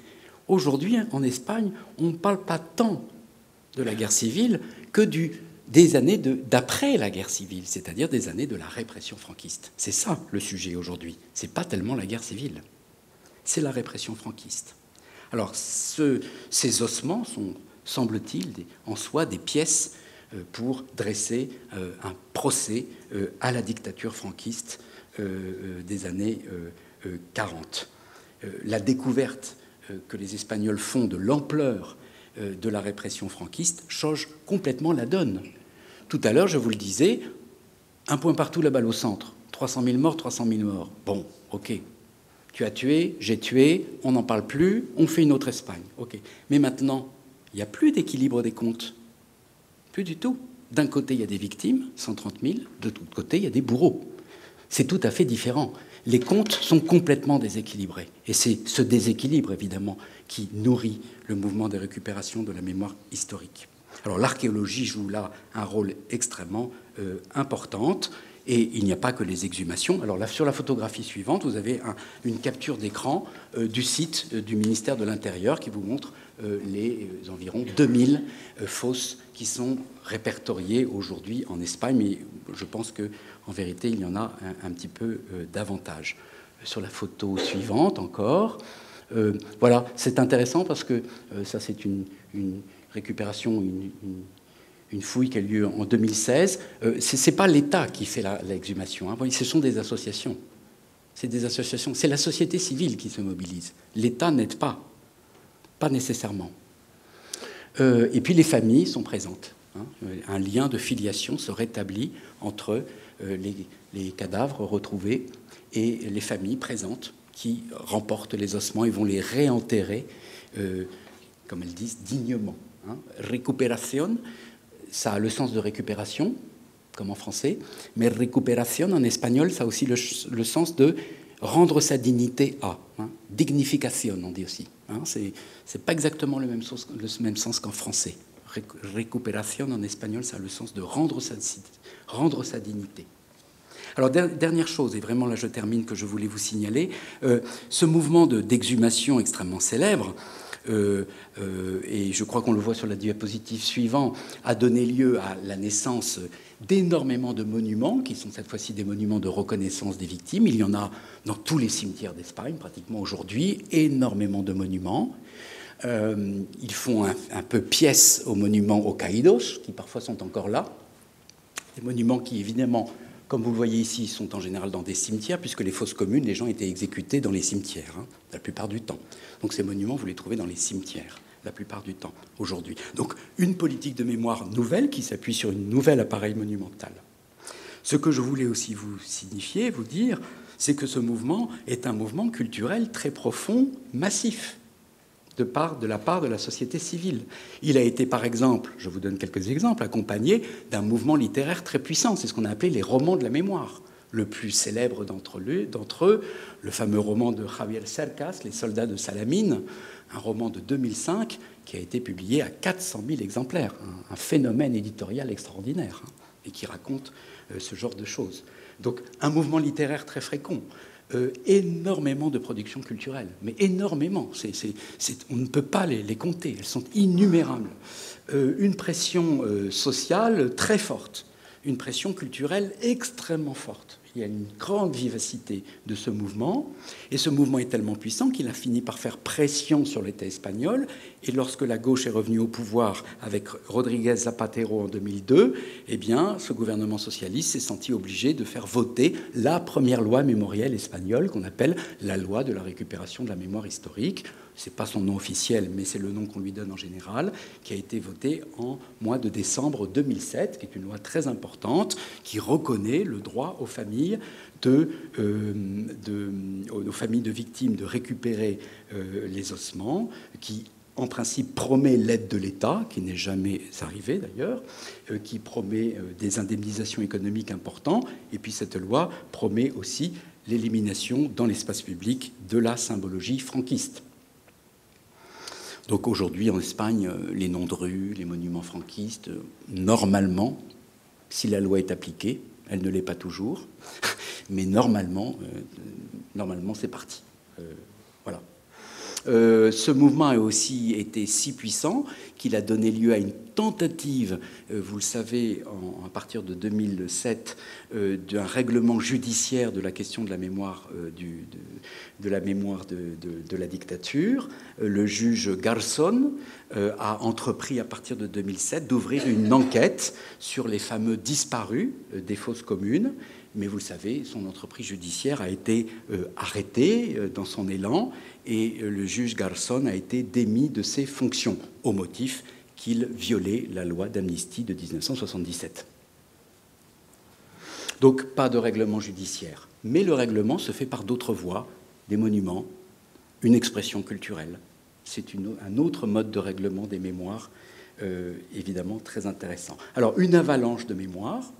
Aujourd'hui, en Espagne, on ne parle pas tant de la guerre civile que des années d'après la guerre civile, c'est-à-dire des années de la répression franquiste. C'est ça le sujet aujourd'hui. Ce n'est pas tellement la guerre civile, c'est la répression franquiste. Alors, ces ossements sont, semble-t-il, en soi des pièces pour dresser un procès à la dictature franquiste des années 40. La découverte que les Espagnols font de l'ampleur de la répression franquiste change complètement la donne. Tout à l'heure, je vous le disais, un point partout, la balle au centre. 300 000 morts, 300 000 morts. Bon, ok. Tu as tué, j'ai tué, on n'en parle plus, on fait une autre Espagne. Ok. Mais maintenant, il n'y a plus d'équilibre des comptes. Plus du tout. D'un côté, il y a des victimes, 130 000. De l'autre côté, il y a des bourreaux. C'est tout à fait différent. Les comptes sont complètement déséquilibrés. Et c'est ce déséquilibre, évidemment, qui nourrit le mouvement de récupération de la mémoire historique. Alors l'archéologie joue là un rôle extrêmement important. Et il n'y a pas que les exhumations. Alors là, sur la photographie suivante, vous avez une capture d'écran du site du ministère de l'Intérieur qui vous montre les environ 2000 fosses qui sont répertoriées aujourd'hui en Espagne. Mais je pense qu'en vérité, il y en a un petit peu davantage. Sur la photo suivante encore, voilà, c'est intéressant parce que ça, c'est une récupération, une fouille qui a eu lieu en 2016. Ce n'est pas l'État qui fait l'exhumation. Hein. Ce sont des associations. C'est des associations. C'est la société civile qui se mobilise. L'État n'aide pas. Pas nécessairement. Et puis les familles sont présentes. Hein. Un lien de filiation se rétablit entre les cadavres retrouvés et les familles présentes qui remportent les ossements et vont les réenterrer, comme elles disent, dignement. Hein. Récupération, ça a le sens de récupération, comme en français, mais récupération en espagnol, ça a aussi le sens de rendre sa dignité à. Hein. Dignification, on dit aussi. Hein. C'est pas exactement le même sens qu'en français. Récupération en espagnol, ça a le sens de rendre sa dignité. Alors, dernière chose, et vraiment là je termine, que je voulais vous signaler, ce mouvement d'exhumation extrêmement célèbre, et je crois qu'on le voit sur la diapositive suivante, a donné lieu à la naissance d'énormément de monuments, qui sont cette fois-ci des monuments de reconnaissance des victimes. Il y en a dans tous les cimetières d'Espagne, pratiquement aujourd'hui, énormément de monuments. Ils font un peu pièce aux monuments aux caídos, qui parfois sont encore là. Des monuments qui, évidemment, comme vous le voyez ici, sont en général dans des cimetières, puisque les fosses communes, les gens étaient exécutés dans les cimetières, hein, la plupart du temps. Donc ces monuments, vous les trouvez dans les cimetières, la plupart du temps, aujourd'hui. Donc une politique de mémoire nouvelle qui s'appuie sur une nouvelle appareil monumental. Ce que je voulais aussi vous signifier, vous dire, c'est que ce mouvement est un mouvement culturel très profond, massif, de la part de la société civile. Il a été, par exemple, je vous donne quelques exemples, accompagné d'un mouvement littéraire très puissant. C'est ce qu'on a appelé les romans de la mémoire. Le plus célèbre d'entre eux, le fameux roman de Javier Cercas, Les soldats de Salamine, un roman de 2005 qui a été publié à 400 000 exemplaires. Un phénomène éditorial extraordinaire, hein, et qui raconte ce genre de choses. Donc un mouvement littéraire très fréquent. Énormément de productions culturelles, mais énormément. On ne peut pas les compter, elles sont innumérables. Une pression sociale très forte, une pression culturelle extrêmement forte. Il y a une grande vivacité de ce mouvement, et ce mouvement est tellement puissant qu'il a fini par faire pression sur l'État espagnol, et lorsque la gauche est revenue au pouvoir avec Rodríguez Zapatero en 2002, eh bien, ce gouvernement socialiste s'est senti obligé de faire voter la première loi mémorielle espagnole, qu'on appelle la loi de la récupération de la mémoire historique. Ce n'est pas son nom officiel, mais c'est le nom qu'on lui donne en général, qui a été votée en mois de décembre 2007, qui est une loi très importante, qui reconnaît le droit aux familles aux familles de victimes de récupérer les ossements, qui en principe promet l'aide de l'État, qui n'est jamais arrivé d'ailleurs, qui promet des indemnisations économiques importantes, et puis cette loi promet aussi l'élimination dans l'espace public de la symbologie franquiste. Donc aujourd'hui en Espagne, les noms de rues, les monuments franquistes, normalement, si la loi est appliquée, elle ne l'est pas toujours, mais normalement c'est parti. Voilà. Ce mouvement a aussi été si puissant qu'il a donné lieu à une tentative, vous le savez, à partir de 2007, d'un règlement judiciaire de la question de la mémoire de la dictature. Le juge Garzón a entrepris à partir de 2007 d'ouvrir une enquête sur les fameux disparus des fosses communes. Mais vous le savez, son entreprise judiciaire a été arrêtée dans son élan et le juge Garzón a été démis de ses fonctions au motif qu'il violait la loi d'amnistie de 1977. Donc pas de règlement judiciaire, mais le règlement se fait par d'autres voies, des monuments, une expression culturelle. C'est un autre mode de règlement des mémoires, évidemment très intéressant. Alors une avalanche de mémoires,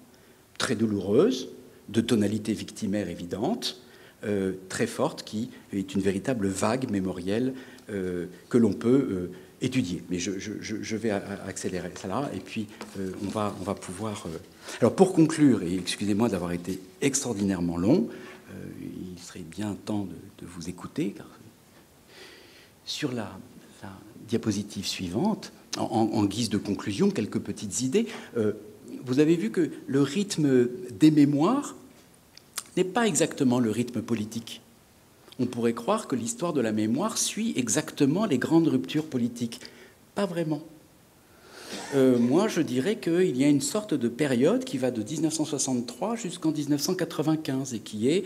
très douloureuse, de tonalité victimaire évidente, très forte, qui est une véritable vague mémorielle que l'on peut étudier. Mais je vais accélérer ça là, et puis on va pouvoir... Alors pour conclure, et excusez-moi d'avoir été extraordinairement long, il serait bien temps de vous écouter, car sur la diapositive suivante, en guise de conclusion, quelques petites idées. Vous avez vu que le rythme des mémoires n'est pas exactement le rythme politique. On pourrait croire que l'histoire de la mémoire suit exactement les grandes ruptures politiques. Pas vraiment. Moi, je dirais qu'il y a une sorte de période qui va de 1963 jusqu'en 1995 et qui est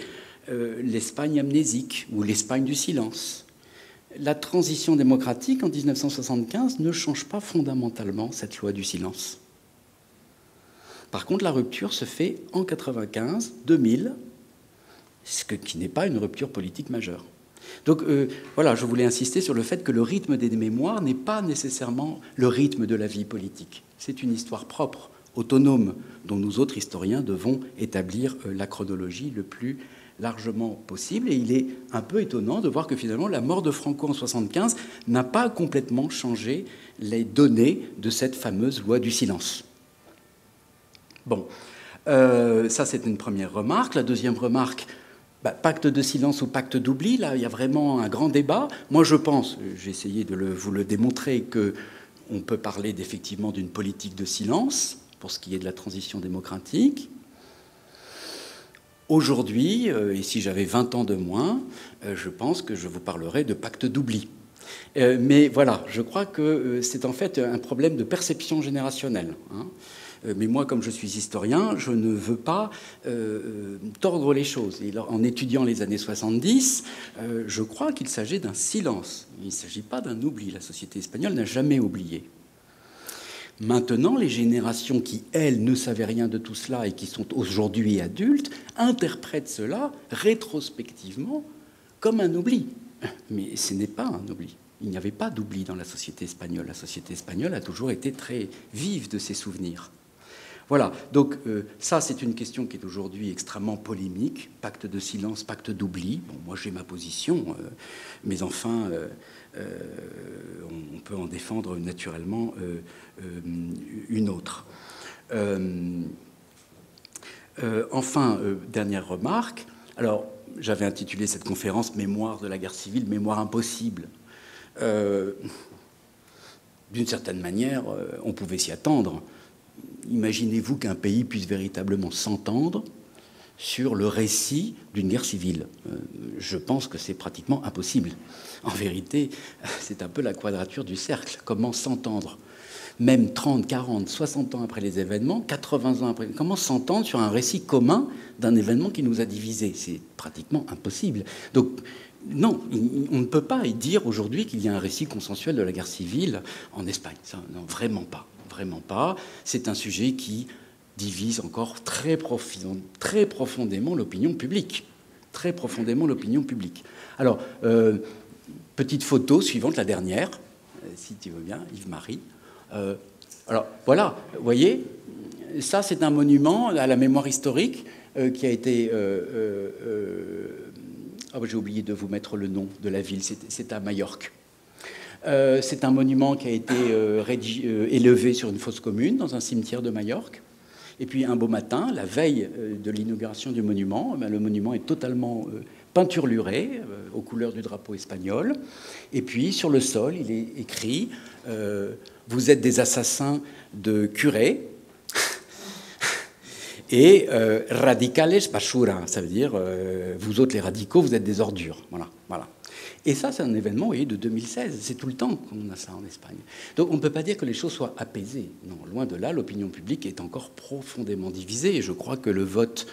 l'Espagne amnésique ou l'Espagne du silence. La transition démocratique en 1975 ne change pas fondamentalement cette loi du silence. Par contre, la rupture se fait en 1995, 2000, ce qui n'est pas une rupture politique majeure. Donc voilà, je voulais insister sur le fait que le rythme des mémoires n'est pas nécessairement le rythme de la vie politique. C'est une histoire propre, autonome, dont nous autres historiens devons établir la chronologie le plus largement possible. Et il est un peu étonnant de voir que finalement la mort de Franco en 1975 n'a pas complètement changé les données de cette fameuse loi du silence. Bon, ça c'est une première remarque. La deuxième remarque, pacte de silence ou pacte d'oubli, là il y a vraiment un grand débat. Moi je pense, j'ai essayé de vous le démontrer, qu'on peut parler effectivement d'une politique de silence pour ce qui est de la transition démocratique. Aujourd'hui, et si j'avais 20 ans de moins, je pense que je vous parlerais de pacte d'oubli. Mais voilà, je crois que c'est en fait un problème de perception générationnelle. Mais moi, comme je suis historien, je ne veux pas tordre les choses. Et en étudiant les années 70, je crois qu'il s'agit d'un silence. Il ne s'agit pas d'un oubli. La société espagnole n'a jamais oublié. Maintenant, les générations qui, elles, ne savaient rien de tout cela et qui sont aujourd'hui adultes, interprètent cela rétrospectivement comme un oubli. Mais ce n'est pas un oubli. Il n'y avait pas d'oubli dans la société espagnole. La société espagnole a toujours été très vive de ses souvenirs. Voilà, donc ça c'est une question qui est aujourd'hui extrêmement polémique. Pacte de silence, pacte d'oubli. Bon, moi j'ai ma position, mais enfin, on peut en défendre naturellement une autre. Enfin, dernière remarque. Alors, j'avais intitulé cette conférence « Mémoire de la guerre civile, mémoire impossible ». D'une certaine manière, on pouvait s'y attendre. Imaginez-vous qu'un pays puisse véritablement s'entendre sur le récit d'une guerre civile. Je pense que c'est pratiquement impossible. En vérité, c'est un peu la quadrature du cercle. Comment s'entendre ? Même 30, 40, 60 ans après les événements, 80 ans après, comment s'entendre sur un récit commun d'un événement qui nous a divisés ? C'est pratiquement impossible. Donc, non, on ne peut pas dire aujourd'hui qu'il y a un récit consensuel de la guerre civile en Espagne. Ça, non, vraiment pas. Vraiment pas. C'est un sujet qui divise encore très profondément l'opinion publique. Très profondément l'opinion publique. Alors, petite photo suivante, la dernière, si tu veux bien, Yves-Marie. Alors, voilà, vous voyez, ça, c'est un monument à la mémoire historique qui a été... j'ai oublié de vous mettre le nom de la ville, c'est à Majorque. C'est un monument qui a été élevé sur une fosse commune dans un cimetière de Majorque. Et puis un beau matin, la veille de l'inauguration du monument, le monument est totalement peinturluré aux couleurs du drapeau espagnol. Et puis sur le sol, il est écrit « Vous êtes des assassins de curés ». Et radicales basura, ça veut dire vous autres les radicaux, vous êtes des ordures. Voilà, voilà. Et ça, c'est un événement, vous voyez, de 2016. C'est tout le temps qu'on a ça en Espagne. Donc, on ne peut pas dire que les choses soient apaisées. Non, loin de là, l'opinion publique est encore profondément divisée. Et je crois que le vote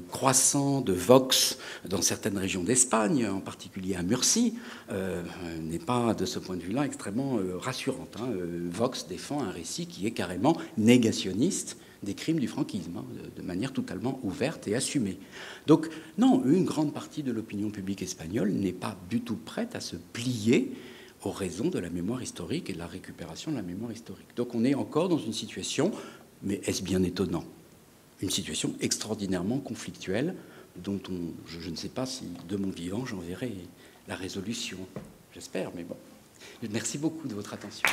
croissant de Vox dans certaines régions d'Espagne, en particulier à Murcie, n'est pas, de ce point de vue-là, extrêmement rassurante. Vox défend un récit qui est carrément négationniste des crimes du franquisme, de manière totalement ouverte et assumée. Donc, non, une grande partie de l'opinion publique espagnole n'est pas du tout prête à se plier aux raisons de la mémoire historique et de la récupération de la mémoire historique. Donc, on est encore dans une situation, mais est-ce bien étonnant ? une situation extraordinairement conflictuelle dont je ne sais pas si de mon vivant j'en verrai la résolution. J'espère, mais bon. Merci beaucoup de votre attention.